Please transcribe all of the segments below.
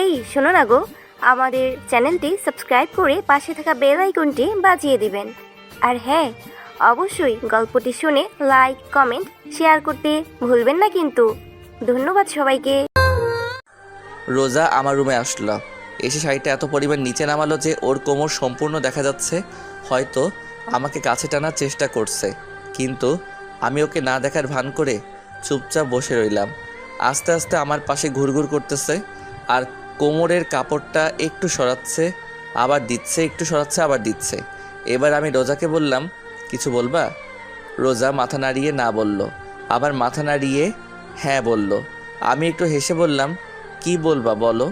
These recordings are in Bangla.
এই শোনো না গো, আমাদের চ্যানেলটি সাবস্ক্রাইব করে পাশে থাকা বেল আইকনটি বাজিয়ে দিবেন। আর হ্যাঁ, অবশ্যই গল্পটি শুনে লাইক কমেন্ট শেয়ার করতে ভুলবেন না কিন্তু। ধন্যবাদ সবাইকে। রোজা আমার রুমে আসলো, এসে শাড়িটা এত পরিমাণ নিচে নামালো যে ওর কোমর সম্পূর্ণ দেখা যাচ্ছে। হয়তো আমাকে কাছে টানার চেষ্টা করছে, কিন্তু আমি ওকে না দেখার ভান করে চুপচাপ বসে রইলাম। আস্তে আস্তে আমার পাশে ঘুরঘুর করতেছে আর কোমরের কাপড়টা একটু সরাচ্ছে আবার দিচ্ছে, একটু সরাচ্ছে আবার দিচ্ছে। এবার আমি রোজাকে বললাম, কিছু বলবা? রোজা মাথা নাড়িয়ে না বলল, আবার মাথা নাড়িয়ে হ্যাঁ বলল। আমি একটু হেসে বললাম, কি বলবা বলো।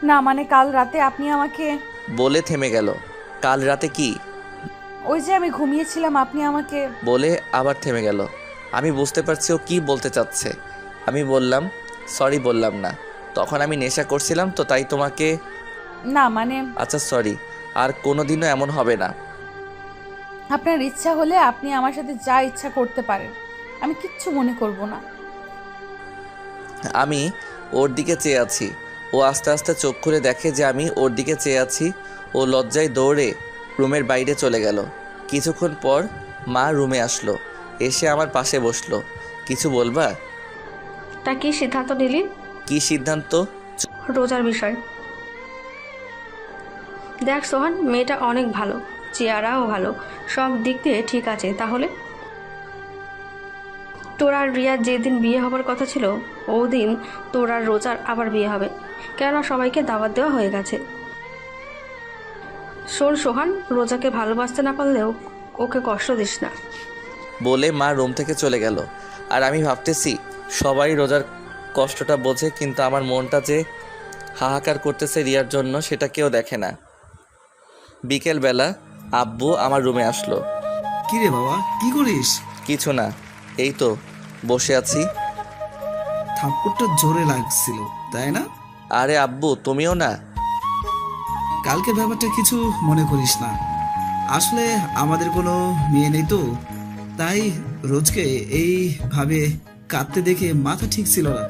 না মানে কাল রাতে আপনি আমাকে বলে থেমে গেল। কাল রাতে কি? ওই যে আমি ঘুমিয়েছিলাম, আপনি আমাকে বলে আবার থেমে গেল। আমি বুঝতে পারছি ও কি বলতে চাচ্ছে। আমি বললাম, সরি বললাম না, তখন আমি নেশা করছিলাম তো তাই তোমাকে। না মানে আচ্ছা সরি, আর কোনোদিনও এমন হবে না। আপনার ইচ্ছা হলে আপনি আমার সাথে যা ইচ্ছা করতে পারেন, আমি কিচ্ছু মনে করব না। আমি ওর দিকে চেয়ে আছি। ও আস্তে আস্তে চোখ খুলে দেখে যে আমি ওর দিকে চেয়ে আছি। ও লজ্জায় দৌড়ে রুমের বাইরে চলে গেল। কিছুক্ষণ পর মা রুমে আসলো, এসে আমার পাশে বসলো। কিছু বলবা? তা কি সিদ্ধান্ত নিলি? কি সিদ্ধান্ত? রোজার বিষয়। দেখ সোহান, মেয়েটা অনেক ভালো, চেহারাও ভালো, সব দিক দিয়ে ঠিক আছে। তাহলে তোর আর রিয়ার যেদিন বিয়ে হবার কথা ছিল ওদিন তোর আর রোজার আবার বিয়ে হবে, কেননা সবাইকে দাওয়াত দেওয়া হয়ে গেছে। শোন সোহান, রোজাকে ভালোবাসতে না পারলেও ওকে কষ্ট দিস না। বলে মা রুম থেকে চলে গেল। আর আমি ভাবতেছি সবাই রোজার কষ্টটা বোঝে, কিন্তু আমার মনটা যে হাহাকার করতেছে রিয়ার জন্য সেটা কেউ দেখে না। বিকেলবেলা আব্বু আমার রুমে আসলো। কি রে বাবা, কি করিস? কিছু না, এই তো বসে আছি। থাপ্পড়টা জোরে লাগছিল তাই না? আরে আব্বু তুমিও না? কালকে ব্যাপারটা কিছু মনে করিস না, আসলে আমাদের কোনো মেয়ে নেই তো, তাই রোজকে এইভাবে কাঁদতে দেখে মাথা ঠিক ছিল না।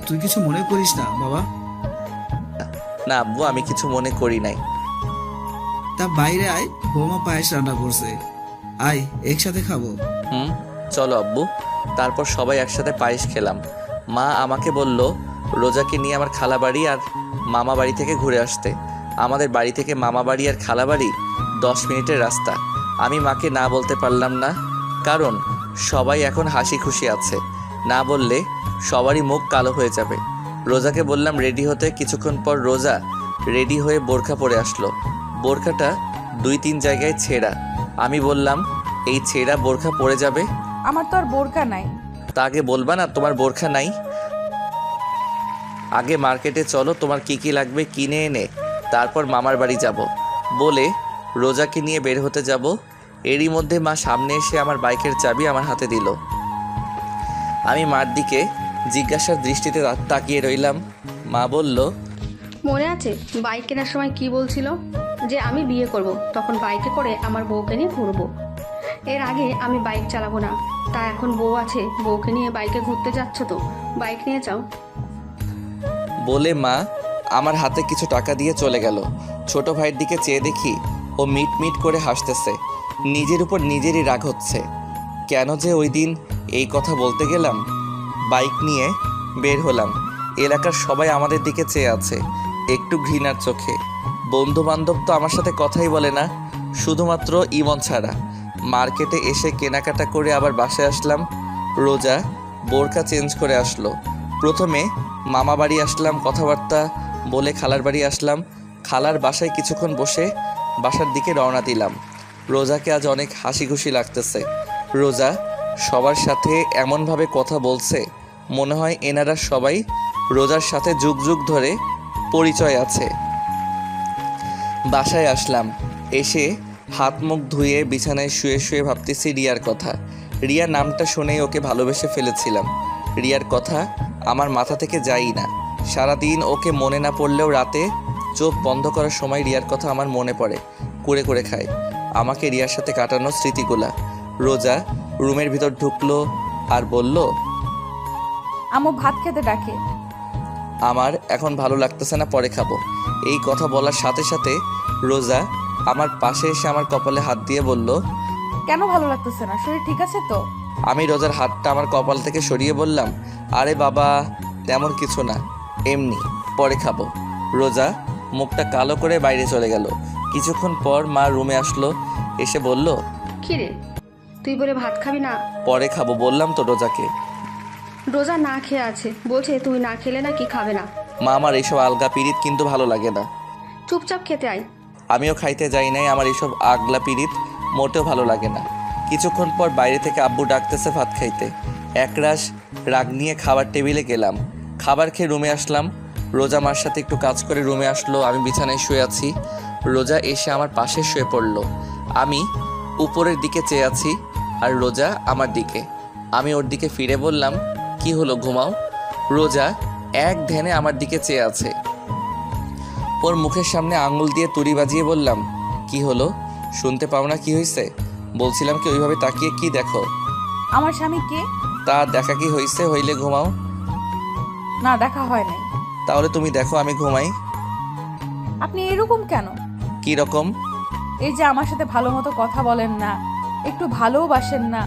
তুই কিছু মনে করিস না বাবা। না আব্বু, আমি কিছু মনে করি নাই। তা বাইরে আয়, বৌমা পায়েস রান্না করছে, আয় একসাথে খাবো। চলো আব্বু। তারপর সবাই একসাথে পায়েস খেলাম। মা আমাকে বলল রোজাকে নিয়ে আমার খালা বাড়ি আর মামা বাড়ি থেকে ঘুরে আসতে। আমাদের বাড়ি থেকে মামা বাড়ি আর খালা বাড়ি 10 মিনিটের রাস্তা। আমি মাকে না বলতে পারলাম না, কারণ সবাই এখন হাসি খুশি আছে। না বললে সবারই মুখ কালো হয়ে যাবে। রোজাকে বললাম রেডি হতে। কিছুক্ষণ পর রোজা রেডি হয়ে বোরখা পরে আসলো। বোরখাটা 2-3 জায়গায় ছেঁড়া। আমি বললাম, এই ছেঁড়া বোরখা পরে যাবে? আমার তো আর বোরকা নাই। তা আগে বলবা না তোমার বোরখা নাই? আগে মার্কেটে চলো, তোমার কি কি লাগবে কিনে এনে তারপর মামার বাড়ি যাব। বলে রোজাকে নিয়ে বের হতে যাব। এরই মধ্যে মা সামনে এসে আমার বাইকের চাবি আমার হাতে দিল। আমি মার দিকে জিজ্ঞাসার দৃষ্টিতে তাকিয়ে রইলাম। মা বলল, মনে আছে বাইক কেনার সময় কি বলছিল? যে আমি বিয়ে করব, তখন বাইকে করে আমার বউকে নিয়ে ঘুরবো। এর আগে আমি বাইক চালাবো না, তা এখন বউ আছে, বউকে নিয়ে বাইকে ঘুরতে যাচ্ছ তো বাইক নিয়ে যাও। বলে মা আমার হাতে কিছু টাকা দিয়ে চলে গেল। ছোট ভাইয়ের দিকে চেয়ে দেখি ও মিট মিট করে হাসতেছে। নিজের উপর নিজেরই রাগ হচ্ছে, কেন যে ওই দিন এই কথা বলতে গেলাম। বাইক নিয়ে বের হলাম। এলাকার সবাই আমাদের দিকে চেয়ে আছে একটু ঘৃণার চোখে। বন্ধু বান্ধব তো আমার সাথে কথাই বলে না, শুধুমাত্র ইমন ছাড়া। মার্কেটে এসে কেনাকাটা করে আবার বাসায় আসলাম। রোজা বোরকা চেঞ্জ করে আসলো। প্রথমে মামা বাড়ি আসলাম, কথাবার্তা বলে খালার বাড়ি আসলাম। খালার বাসায় কিছুক্ষণ বসে বাসার দিকে রওনা দিলাম। রোজাকে আজ অনেক হাসি খুশি লাগতেছে। রোজা সবার সাথে এমনভাবে কথা বলছে, মনে হয় এনারা সবাই রোজার সাথে যুগ যুগ ধরে পরিচয় আছে। বাসায় আসলাম, এসে হাত মুখ ধুয়ে বিছানায় শুয়ে শুয়ে ভাবতেছি রিয়ার কথা। রিয়া নামটা শুনেই ওকে ভালোবেসে ফেলেছিলাম। রিয়ার কথা আমার মাথা থেকে যায়ই না। সারাদিন ওকে মনে না পড়লেও রাতে চোখ বন্ধ করার সময় রিয়ার কথা আমার মনে পড়ে, কুরে কুরে খায় আমাকে রিয়ার সাথে কাটানো স্মৃতিগুলা। রোজা রুমের ভিতর ঢুকলো আর বলল, আম্মু ভাত খেতে ডাকে। আমার এখন ভালো লাগতেছে না, পরে খাবো। এই কথা বলার সাথে সাথে রোজা আমার পাশে এসে আমার কপালে হাত দিয়ে বলল। কেন ভালো লাগতেছে না? শরীর ঠিক আছে তো? আমি রোজার হাতটা আমার কপাল থেকে সরিয়ে বললাম, আরে বাবা, তেমন কিছু না, এমনি, পরে খাবো। রোজা মুখটা কালো করে বাইরে চলে গেল। কিছুক্ষণ পর মা রুমে আসলো, এসে বলল, কি রে, তুই বলে ভাত খাবি না? পরে খাবো বললাম তো রোজাকে। রোজা না খেয়ে আছে, বলছে তুই না খেলে নাকি খাবে না। মা, আমার এইসব আলগা পিরিত কিন্তু ভালো লাগে না। চুপচাপ খেতে আয়। আমিও খাইতে যাই নাই, আমার এইসব আগলা পিরিত মোটেও ভালো লাগে না। কিছুক্ষণ পর বাইরে থেকে আব্বু ডাকতেছে ভাত খাইতে। একরাশ রাগ নিয়ে খাবার টেবিলে গেলাম। খাবার খেয়ে রুমে আসলাম। রোজা মার সাথে একটু কাজ করে রুমে আসলো। আমি বিছানায় শুয়ে আছি, রোজা এসে আমার পাশে শুয়ে পড়লো। আমি উপরের দিকে চেয়ে আছি আর রোজা আমার দিকে। আমি ওর দিকে ফিরে বললাম, কি হলো, ঘুমাও? রোজা এক ধ্যানে আমার দিকে চেয়ে আছে। ওর মুখের সামনে আঙুল দিয়ে তুড়ি বাজিয়ে বললাম, কি হলো, শুনতে পাও না কি হয়েছে? বলছিলাম কি ওইভাবে তাকিয়ে কি দেখো? আমার স্বামী কে? তা দেখা কি হয়েছে? হইলে ঘুমাও। না, দেখা হয় নাই। তাহলে তুমি দেখো, আমি ঘুমাই। আপনি এরকম কেন? কি রকম? এই যে আমার সাথে ভালো মতো কথা বলেন না, একটু ভালোবাসেন না।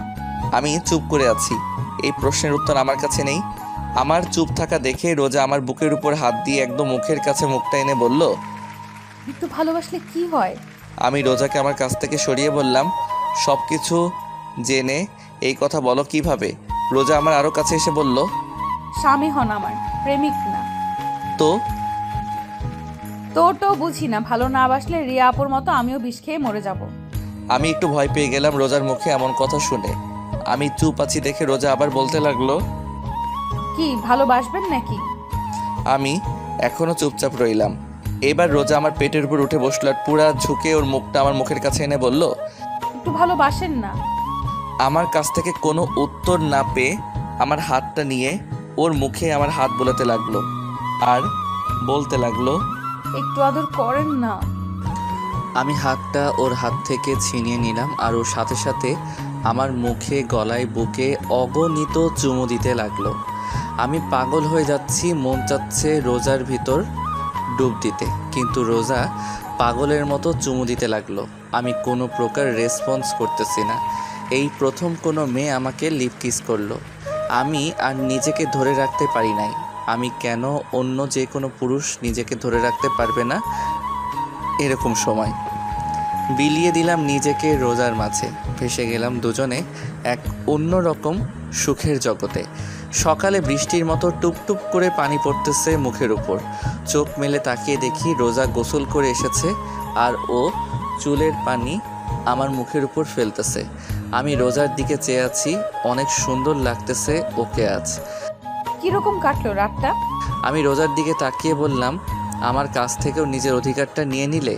আমি চুপ করে আছি, এই প্রশ্নের উত্তর আমার কাছে নেই। আমার চুপ থাকা দেখে রোজা আমার বুকের উপর হাত দিয়ে একদম মুখের কাছে মুখটা এনে বলল, একটু ভালোবাসলে কি হয়? আমি রোজাকে আমার কাছ থেকে সরিয়ে বললাম, সব কিছু জেনে এই কথা বলো কিভাবে? রোজা আমার আরও কাছে এসে বলল, স্বামী হন আমার, প্রেমিক না। তো তো বুঝি না, ভালো না বাসলে রিয়া আপুর মতো আমিও বিষ খেয়ে মরে যাব। আমি একটু ভয় পেয়ে গেলাম রোজার মুখে এমন কথা শুনে। আমি চুপ আছি দেখে রোজা আবার বলতে লাগলো, কি ভালোবাসবেন নাকি? আমি এখনো চুপচাপ রইলাম। এবার রোজা আমার পেটের উপর উঠে বসলো আর পুরা ঝুঁকে ওর মুখটা আমার মুখের কাছে এনে বলল, একটু ভালোবাসেন না? আমার কাছ থেকে কোনো উত্তর না পেয়ে আমার হাতটা নিয়ে ওর মুখে আমার হাত বোলাতে লাগলো আর বলতে লাগলো, একটু আদর করেন না। আমি হাতটা ওর হাত থেকে ছিনিয়ে নিলাম আর ওর সাথে সাথে আমার মুখে, গলায়, বুকে অগণিত চুমু দিতে লাগলো। আমি পাগল হয়ে যাচ্ছি, মন চাচ্ছে রোজার ভিতর ডুব দিতে, কিন্তু রোজা পাগলের মতো চুমু দিতে লাগলো। আমি কোনো প্রকার রেসপন্স করতেছি না। এই প্রথম কোনো মেয়ে আমাকে লিপ কিস করলো। আমি আর নিজেকে ধরে রাখতে পারি নাই। আমি কেন অন্য যে কোনো পুরুষ নিজেকে ধরে রাখতে পারবে না এরকম সময়? বিলিয়ে দিলাম নিজেকে রোজার মাঝে, ভেসে গেলাম দুজনে এক অন্যরকম সুখের জগতে। সকালে বৃষ্টির মতো টুপটুপ করে পানি পড়তেছে মুখের উপর। চোখ মেলে তাকিয়ে দেখি রোজা গোসল করে এসেছে আর ও চুলের পানি আমার মুখের উপর ফেলতেছে। আমি রোজার দিকে চেয়ে আছি, অনেক সুন্দর লাগতেছে ওকে আজ। কিরকম কাটলো রাতটা? আমি রোজার দিকে তাকিয়ে বললাম, আমার কাছ থেকেও নিজের অধিকারটা নিয়ে নিলে?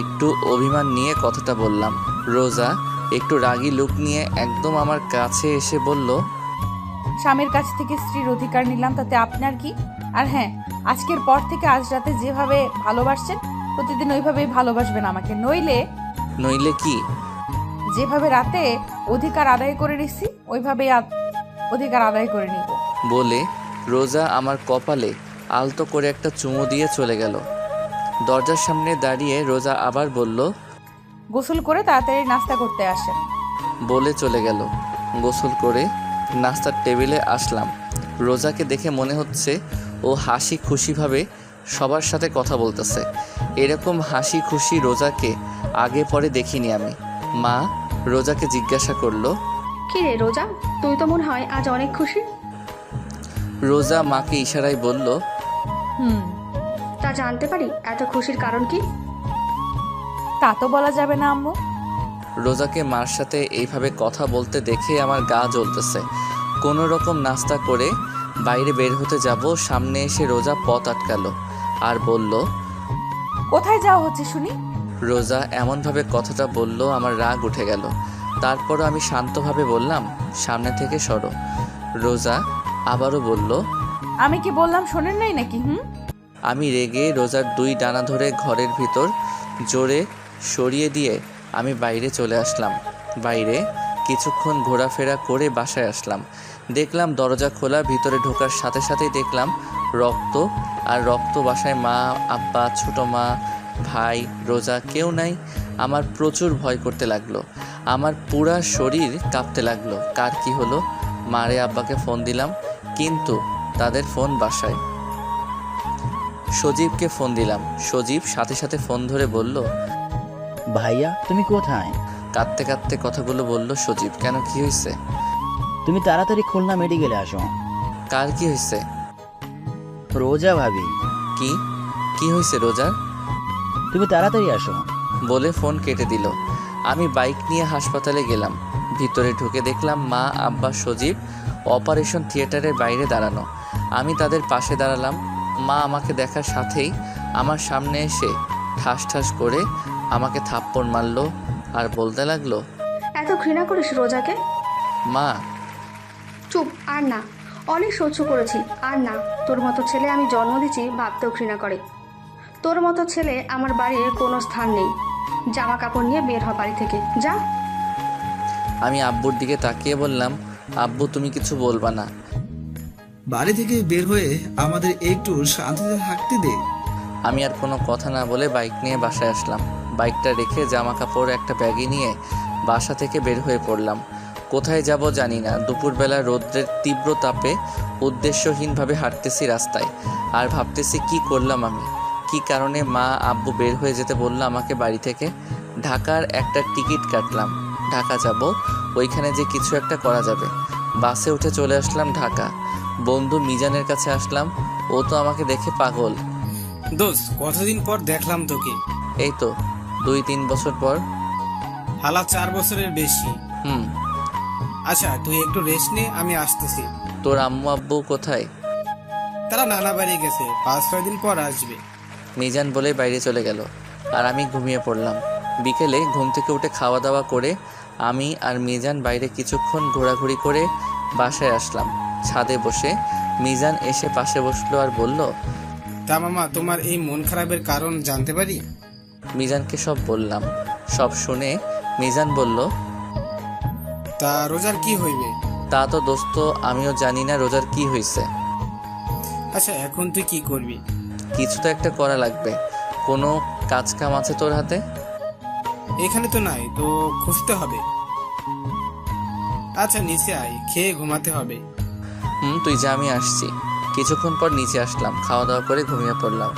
একটু অভিমান নিয়ে কথাটা বললাম। রোজা একটু রাগী লুক নিয়ে একদম আমার কাছে এসে বলল, স্বামীর কাছ থেকে স্ত্রীর অধিকার নিলাম, তাতে আপনার কি? আর হ্যাঁ, আজকের পর থেকে আজ রাতে যেভাবে ভালোবাসছেন প্রতিদিন ওইভাবেই ভালোবাসবেন আমাকে, নইলে কি? যেভাবে রাতে অধিকার আদায় করে নিচ্ছি ওইভাবেই অধিকার আদায় করে নিব। বলে রোজা আমার কপালে আলতো করে একটা চুমু দিয়ে চলে গেল। দরজার সামনে দাঁড়িয়ে রোজা আবার বলল, গোসল করে তাড়াতাড়ি নাস্তা করতে আসেন। বলে চলে গেল। গোসল করে নাস্তার টেবিলে আসলাম। রোজাকে দেখে মনে হচ্ছে ও হাসি খুশিভাবে সবার সাথে কথা বলতেছে। এরকম হাসি খুশি রোজাকে আগে পরে দেখিনি আমি। মা রোজাকে জিজ্ঞাসা করলো, কি রে রোজা, তুই তো মনে হয় আজ অনেক খুশি। রোজা মাকে ইশারায় বলল, তা জানতে পারি এত খুশির কারণ কি? তা তো বলা যাবে না আম্মু। রোজাকে মার সাথে এইভাবে কথা বলতে দেখে আমার গা জ্বলতেছে। কোনো রকম নাস্তা করে বাইরে বের হতে যাব, সামনে এসে রোজা পথ আটকালো আর বলল, কোথায় যাওয়া হচ্ছে শুনি? রোজা এমনভাবে কথাটা বলল আমার রাগ উঠে গেল। তারপরও আমি শান্তভাবে বললাম, সামনে থেকে সরো। রোজা আবারও বলল, আমি কি বললাম শোনেন নাই নাকি? আমি রেগে রোজার দুই ডানা ধরে ঘরের ভিতর জোরে সরিয়ে দিয়ে আমি বাইরে চলে আসলাম। বাইরে কিছুক্ষণ ঘোরাফেরা করে বাসায় আসলাম। দেখলাম দরজা খোলা, ভিতরে ঢোকার সাথে সাথেই দেখলাম রক্ত। আর রক্ত, বাসায় মা, আব্বা, ছোটো মা, ভাই, রোজা কেউ নাই। আমার প্রচুর ভয় করতে লাগলো, আমার পুরা শরীর কাঁপতে লাগলো। কার কি হলো? মারে আব্বাকে ফোন দিলাম, কিন্তু তাদের ফোন বাসায়। সজীবকে ফোন দিলাম, সজীব সাথে সাথে ফোন ধরে বলল, ভাইয়া তুমি কোথায়? কাঁদতে কাঁদতে কথাগুলো বলল সজীব। কেন, কি হয়েছে? তুমি তাড়াতাড়ি খুলনা মেডিকেলে আসো। কার কি হয়েছে? রোজা ভাবি। কি কি হয়েছে রোজার? তুমি তাড়াতাড়ি আসো। বলে ফোন কেটে দিল। আমি বাইক নিয়ে হাসপাতালে গেলাম। ভিতরে ঢুকে দেখলাম মা, আব্বা, সজীব অপারেশন থিয়েটারের বাইরে দাঁড়ানো। আমি তাদের পাশে দাঁড়ালাম। মা আমাকে দেখার সাথেই আমার সামনে এসে ঠাস ঠাস করে আমাকে থাপ্পড় মারলো আর বলতে লাগলো, এত ঘৃণা করিস রোজাকে? মা। চুপ, আর না, অনেক সহ্য করেছি, আর না। তোর মতো ছেলে আমি জন্ম দিচ্ছি ভাবতেও ঘৃণা করে। তোর মতো ছেলে আমার বাড়ির কোনো স্থান নেই। জামা কাপড় নিয়ে বের হ বাড়ি থেকে, যা। আমি আব্বুর দিকে তাকিয়ে বললাম, আব্বু তুমি কিছু বলবা না? বাড়ি থেকে বের হয়ে আমাদের একটু শান্তিতে থাকতে দে। আমি আর কোনো কথা না বলে বাইক নিয়ে বাসায় আসলাম। বাইকটা রেখে জামা কাপড় একটা ব্যাগে নিয়ে বাসা থেকে বের হয়ে পড়লাম। কোথায় যাব জানি না। দুপুরবেলা রৌদ্রের তীব্র তাপে উদ্দেশ্যহীনভাবে হাঁটতেছি রাস্তায়, আর ভাবতেছি কি করলাম আমি, কি কারণে মা আব্বু বের হয়ে যেতে বললো আমাকে বাড়ি থেকে। ঢাকার একটা টিকিট কাটলাম, ঢাকা যাব, ওইখানে যে কিছু একটা করা যাবে। বাসে উঠে চলে আসলাম ঢাকা। বন্ধু মিজানের কাছে আসলাম, ও তো আমাকে দেখে পাগল। দোস্ত, কতদিন পর দেখলাম তোকে। এই তো 2-3 বছর পর। হালা 4 বছরের বেশি। হুম। আচ্ছা, তুই একটু রেস্ট নে, আমি আসতেছি। তোর আম্মু আব্বু কোথায়? তারা নানা বাড়ি গেছে, 5-6 দিন পর আসবে। মিজান বলে বাইরে চলে গেল, আর আমি ঘুমিয়ে পড়লাম। বিকেলে ঘুম থেকে উঠে খাওয়া দাওয়া করে আমি আর মিজান বাইরে কিছুক্ষণ ঘোরাঘুরি করে বাসায় আসলাম। ছাদে বসে মিজান এসে পাশে বসলো আর বলল, তা মামা, তোমার এই মন খারাপের কারণ জানতে পারি? মিজানকে সব বললাম। সব শুনে মিজান বলল, তা রোজার কি হইবে? তা তো দোস্ত আমিও জানি না রোজার কি হয়েছে। আচ্ছা, এখন তুই কি করবি? কিছু তো একটা করা লাগবে। কোনো কাজ কাম আছে তোর হাতে? এখানে তো নাই, তো খুঁজতে হবে। আচ্ছা, নিচে আয়, খেয়ে ঘুমাতে হবে। তুই যা, আমি আসছি। কিছুক্ষণ পর নিচে আসলাম, খাওয়া দাওয়া করে ঘুমিয়ে পড়লাম।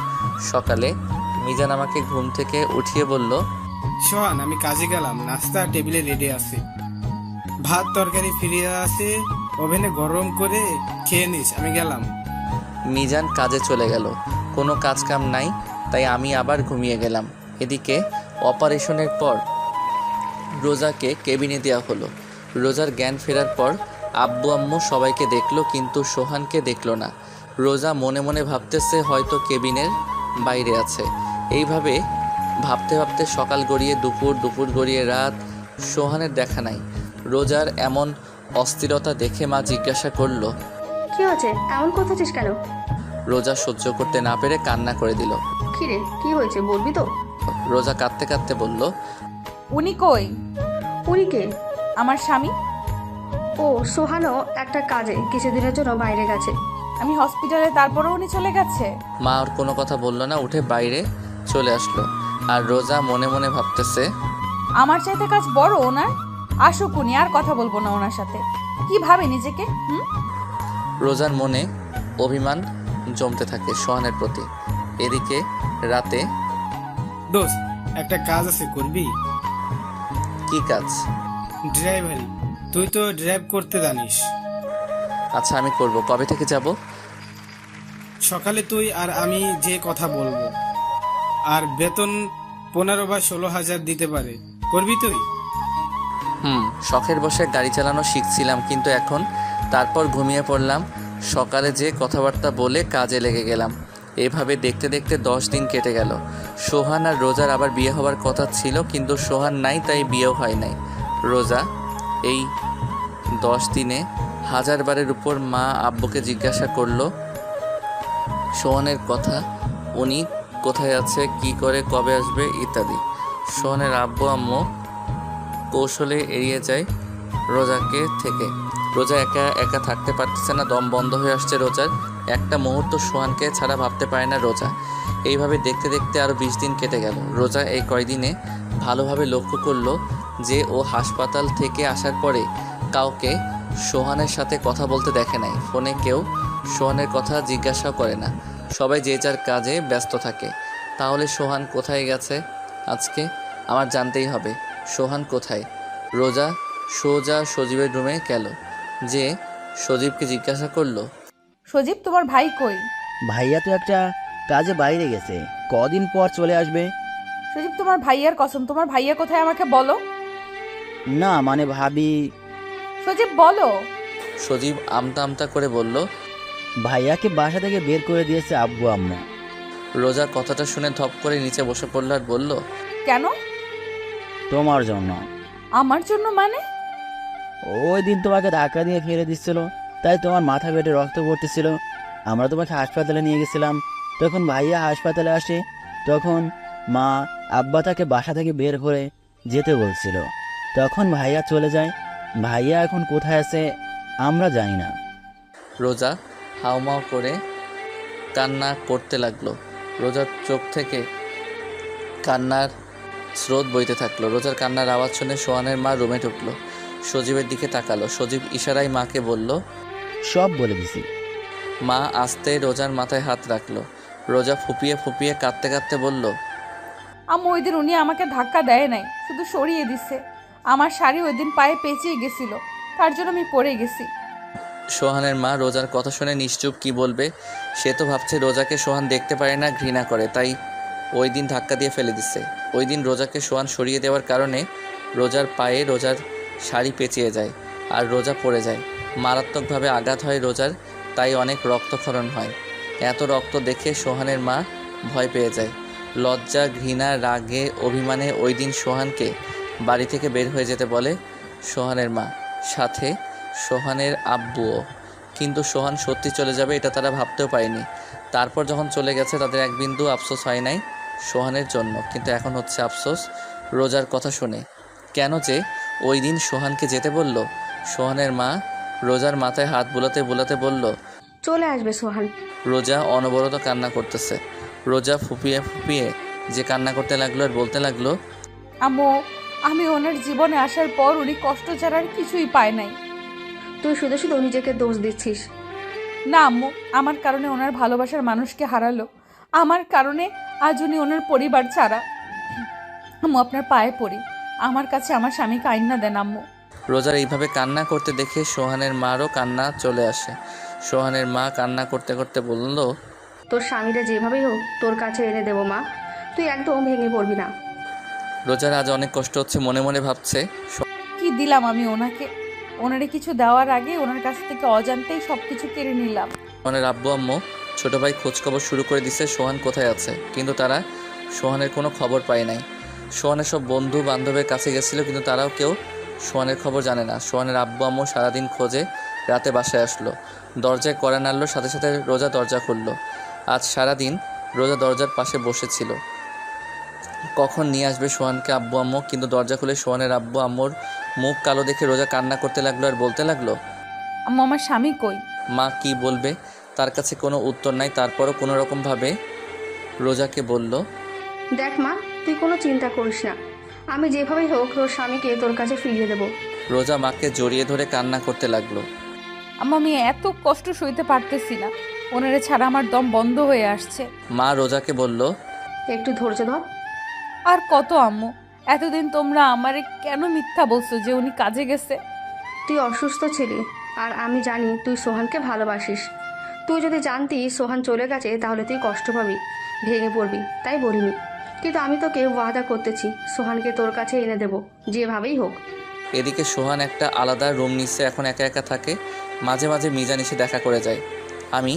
সকালে মিজান আমাকে ঘুম থেকে উঠিয়ে বলল, সোহান, আমি কাজে গেলাম, নাস্তা টেবিলে রেডি আছে। ভাত তরকারি ফিরিয়ে আছে, ওভেনে গরম করে খেয়ে নিস, আমি গেলাম। মিজান কাজে চলে গেল। কোনো কাজ কাম নাই, তাই আমি আবার ঘুমিয়ে গেলাম। এদিকে অপারেশনের পর রোজাকে কেবিনে দেওয়া হলো। রোজার জ্ঞান ফেরার পর আব্বু আম্মু সবাইকে দেখলো, কিন্তু সোহানকে দেখলো না। রোজা মনে মনে ভাবতেছে হয়তো কেবিনের বাইরে আছে। এইভাবে ভাবতে ভাবতে সকাল গড়িয়ে দুপুর, দুপুর গড়িয়ে রাত, সোহানের দেখা নাই। রোজার এমন অস্থিরতা দেখে মা জিজ্ঞাসা করলো, কি হয়েছে, এমন করতেছিস কেন? রোজা সহ্য করতে না পেরে কান্না করে দিল। কি রে, কি হয়েছে বলবি তো? রোজা কাঁদতে কাঁদতে বলল, উনি কই? উনি কে? আমার স্বামী। ও, সোহানও একটা কাজে কিছুদিনের জন্য বাইরে গেছে। আমি হসপিটালে, তারপরেও উনি চলে গেছে। মা আর কোনো কথা বলল না, উঠে বাইরে চলে আসলো। আর রোজা মনে মনে ভাবতেছে, আমার চাইতে কাজ বড় ওনার। আসুক উনি, আর কথা বলবো না ওনার সাথে। কি ভাবে নিজেকে? রোজার মনে অভিমান জমতে থাকে সোহানের প্রতি। এদিকে রাতে, দোস্ত, একটা কাজ আছে, করবি? কি কাজ? ড্রাইভারি। তুই তো ড্রাইভ করতে জানিস। আচ্ছা আমি করব। কবে থেকে যাব? সকালে তুই আর আমি যে কথা বলবো, আর বেতন 15 বা 16,000 দিতে পারে। করবি তুই? শখের বসে গাড়ি চালানো শিখছিলাম, কিন্তু এখন তারপর ঘুমিয়ে পড়লাম। সকালে যে কথাবার্তা বলে কাজে লেগে গেলাম। এভাবে দেখতে দেখতে 10 দিন কেটে গেল। সোহান আর রোজার আবার বিয়ে হওয়ার কথা ছিল, কিন্তু সোহান নাই, তাই বিয়েও হয় নাই। রোজা এই 10 দিনে 1000 বারের উপর মা আব্বুকে জিজ্ঞাসা করলো সোহানের কথা, উনি কোথায় আছে, কি করে, কবে আসবে ইত্যাদি। সোহানের আব্বু আম্মু কৌশলে এড়িয়ে যায় রোজাকে থেকে। রোজা একা একা থাকতে পারতেছে না, দম বন্ধ হয়ে আসছে রোজার। একটা মুহূর্ত সোহানকে ছাড়া ভাবতে পারে না রোজা। এইভাবে দেখতে দেখতে আরও 20 দিন কেটে গেল। রোজা এই কয়দিনে ভালোভাবে লক্ষ্য করলো যে ও হাসপাতাল থেকে আসার পরে কাউকে সোহানের সাথে কথা বলতে দেখে নাই। ফোনে কেউ সোহানের কথা জিজ্ঞাসাও করে না, সবাই যে যার কাজে ব্যস্ত থাকে। তাহলে সোহান কোথায় গেছে আজকে? আমার জানতেই হবে সোহান কোথায়। রোজা সোজা সজীবের রুমে গেল, যে সজীবকে জিজ্ঞাসা করলো, সজীব, তোমার ভাই কই? ভাইয়া তো একটা কাজে বাইরে গেছে, কদিন পর চলে আসবে। সজীব, তোমার ভাইয়ার কসম, তোমার ভাইয়া কোথায় আমাকে বলো। না মানে ভাবি, সজীব বলো। সজীব আমতা আমতা করে বলল। ভাইয়াকে বাসা থেকে বের করে দিয়েছে আব্বু আম্মু। রোজা কথাটা শুনে ধপ করে নিচে বসে পড়ল আর বলল, কেন? তোমার জন্য। আমার জন্য মানে? ওই দিন তোমাকে ধাক্কা দিয়ে ফেলে দিচ্ছিল, তাই তোমার মাথা বেটে রক্ত পড়তেছিল। আমরা তোমাকে হাসপাতালে নিয়ে গেছিলাম। তখন ভাইয়া হাসপাতালে আসে, তখন মা আব্বা তাকে বাসা থেকে বের করে যেতে বলছিল। তখন ভাইয়া চলে যায়। ভাইয়া এখন কোথায় আছে আমরা জানি না। রোজা হাউমাউ করে কান্না করতে লাগলো। রোজার চোখ থেকে কান্নার স্রোত বইতে থাকলো। রোজার কান্নার আওয়াজ শুনে সোহানের মা রুমে ঢুকলো, সজীবের দিকে তাকালো। সজীব ইশারায় মাকে বলল। সব বলে দিছি। মা আস্তে রোজার মাথায় হাত রাখলো। রোজা ফুপিয়ে ফুপিয়ে কাঁদতে কাঁদতে বলল, আম্মু, ওই দিন উনি আমাকে ধাক্কা দেয় নাই, শুধু সরিয়ে দিচ্ছে। আমার শাড়ি ওই দিন পায়ে পেঁচিয়ে গেছিল, তার জন্য আমি পড়ে গেছি। সোহানের মা রোজার কথা শুনে নিশ্চুপ। কি বলবে? সে তো ভাবছে রোজাকে সোহান দেখতে পারে না, ঘৃণা করে, তাই ওই দিন ধাক্কা দিয়ে ফেলে দিচ্ছে। ওই দিন রোজাকে সোহান সরিয়ে দেওয়ার কারণে রোজার পায়ে রোজার শাড়ি পেঁচিয়ে যায় আর রোজা পড়ে যায়। মারাত্মকভাবে আঘাত হয় রোজার, তাই অনেক রক্তক্ষরণ হয়। এত রক্ত দেখে সোহানের মা ভয় পেয়ে যায়। লজ্জা, ঘৃণা, রাগে, অভিমানে ওই দিন সোহানকে বাড়ি থেকে বের হয়ে যেতে বলে সোহানের মা, সাথে সোহানের আব্বুও। কিন্তু সোহান সত্যি চলে যাবে এটা তারা ভাবতেও পারেনি। তারপর যখন চলে গেছে তাদের এক বিন্দু আফসোস হয় নাই সোহানের জন্য, কিন্তু এখন হচ্ছে আফসোস রোজার কথা শুনে। কেন যে ওই দিন সোহানকে যেতে বলল। সোহানের মা রোজার মাথায় হাত বুলাতে বুলাতে বলল, চলে আসবে সোহান। রোজা অনবরত কান্না করতেছে। রোজা ফুপিয়ে ফুপিয়ে যে কান্না করতে লাগলো আর বলতে লাগলো, আম্মু, আমি ওনার জীবনে আসার পর উনি কষ্ট ছাড়ার কিছুই পায় নাই। তুই শুধু শুধু নিজেকে দোষ দিচ্ছিস। না আম্মু, আমার কারণে ওনার ভালোবাসার মানুষকে হারালো। আমার কারণে আজ উনি ওনার পরিবার ছাড়া। আম্মু, আপনার পায়ে পড়ি, আমার কাছে আমার স্বামীকে আইনা দেন আম্মু। রোজার এইভাবে কান্না করতে দেখে সোহানের মারও কান্না চলে আসে। সোহানের মা কান্না করতে করতে বলল, তোর স্বামীরা যেভাবেই হোক তোর কাছে এনে দেবো মা, তুই একদম ভেঙে পড়বি না। রোজার আজ অনেক কষ্ট হচ্ছে, মনে মনে ভাবছে কি দিলাম আমি ওনাকে? ওনারে কিছু দেওয়ার আগে ওনার কাছ থেকে অজান্তেই সব কিছু কেড়ে নিলাম। সোহানের আব্বু আম্মু ছোট ভাই খোঁজখবর শুরু করে দিচ্ছে সোহান কোথায় আছে, কিন্তু তারা সোহানের কোনো খবর পায় নাই। সোহানের সব বন্ধু বান্ধবের কাছে গেছিল, কিন্তু তারাও কেউ সোহানের খবর জানে না। সোহানের আব্বু আম্মু সারাদিন খোঁজে রাতে বাসায় আসলো, দরজায় কড়া নাড়লো, সাথে সাথে রোজা দরজা খুললো। আজ সারাদিন রোজা দরজার পাশে বসেছিল, কখন নিয়ে আসবে সোহানকে আব্বু আম্মু, কিন্তু দরজা খুলে সোহানের আব্বু আম্মুর মুখ কালো দেখে রোজা কান্না করতে লাগলো আর বলতে লাগলো, আম্মু, আমার স্বামী কই? মা কি বলবে, তার কাছে কোনো উত্তর নাই। তারপরও কোনো রকমভাবে রোজাকে বলল, দেখ মা, তুই কোনো চিন্তা করিস না, আমি যেভাবেই হোক তোর স্বামীকে তোর কাছে ফিরিয়ে দেবো। রোজা মাকে জড়িয়ে ধরে কান্না করতে লাগলো। আম্মু, আমি এত কষ্ট সইতে পারতেছি না, ওনারে ছাড়া আমার দম বন্ধ হয়ে আসছে। মা রোজাকে বলল, একটু ধৈর্য ধর। আর কত আম্মু? এতদিন তোমরা আমারে কেন মিথ্যা বলছো যে উনি কাজে গেছে? তুই অসুস্থ ছিলি, আর আমি জানি তুই সোহানকে ভালোবাসিস। তুই যদি জানতি সোহান চলে গেছে তাহলে তুই কষ্ট পাবি, ভেঙে পড়বি, তাই বলিনি। কিন্তু আমি তোকে ওয়াদা করতেছি সোহানকে তোর কাছে এনে দেবো যেভাবেই হোক। এদিকে সোহান একটা আলাদা রুম নিচ্ছে, এখন একা একা থাকে। মাঝে মাঝে মিজান এসে দেখা করে যায়। আমি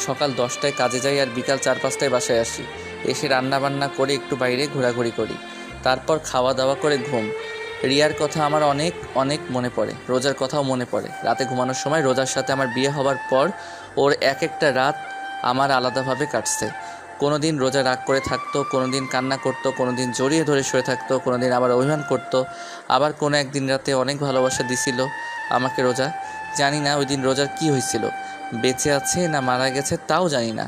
সকাল 10টায় কাজে যাই আর বিকাল 4-5টায় বাসায় আসি। এসে রান্না বান্না করে একটু বাইরে ঘোরাঘুরি করি, তারপর খাওয়া দাওয়া করে ঘুম। রিয়ার কথা আমার অনেক অনেক মনে পড়ে, রোজার কথাও মনে পড়ে। রাতে ঘুমানোর সময় রোজার সাথে আমার বিয়ে হওয়ার পর ওর এক একটা রাত আমার আলাদাভাবে কাটছে। কোনো দিন রোজা রাগ করে থাকতো, কোনো দিন কান্না করতো, কোনো দিন জড়িয়ে ধরে শুয়ে থাকতো, কোনো দিন আবার অভিমান করতো, আবার কোনো একদিন রাতে অনেক ভালোবাসা দিছিল আমাকে রোজা। জানি না ওই দিন রোজার কি হয়েছিল, বেঁচে আছে না মারা গেছে তাও জানি না।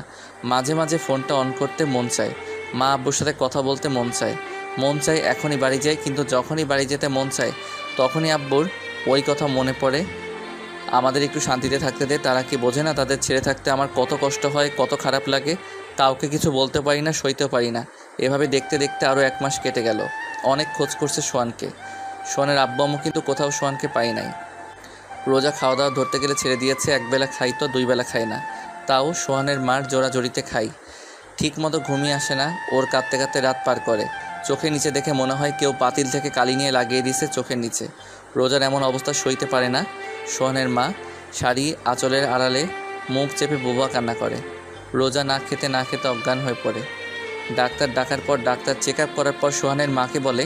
মাঝে মাঝে ফোনটা অন করতে মন চায়, মা আব্বুর সাথে কথা বলতে মন চায় এখনই বাড়ি যাই, কিন্তু যখনই বাড়ি যেতে মন চায় তখনই আব্বুর ওই কথা মনে পড়ে, আমাদের একটু শান্তিতে থাকতে দে। তারা কি বোঝে না তাদের ছেড়ে থাকতে আমার কত কষ্ট হয়, কত খারাপ লাগে। কাউকে কিছু বলতে পারি না, সইতেও পারি না। এভাবে দেখতে দেখতে আরও 1 মাস কেটে গেল। অনেক খোঁজ করছে সোহানকে। সোহানের আব্বু আম্মু কিন্তু কোথাও সোহানকে পাই নাই। রোজা খাওয়া দাওয়া ধরতে গেলে ছেড়ে দিয়েছে, 1 বেলা খাই তো 2 বেলা খাই না, তাও সোহানের মার জোড়াজড়িতে খাই। ঠিক মতো ঘুমিয়ে আসে না, ওর কাঁদতে কাঁদতে রাত পার করে। চোখের নিচে দেখে মনে হয় কেউ পাতিল থেকে কালি নিয়ে লাগিয়ে দিছে চোখের নিচে। রোজার এমন অবস্থা সইতে পারে না। সোহানের মা শাড়ি আঁচলের আড়ালে মুখ চেপে বুবা কান্না করে। রোজা না খেতে অজ্ঞান হয়ে পড়ে। ডাক্তার ডাকার পর, ডাক্তার চেক আপ করার পর সোহানের মাকে বলে,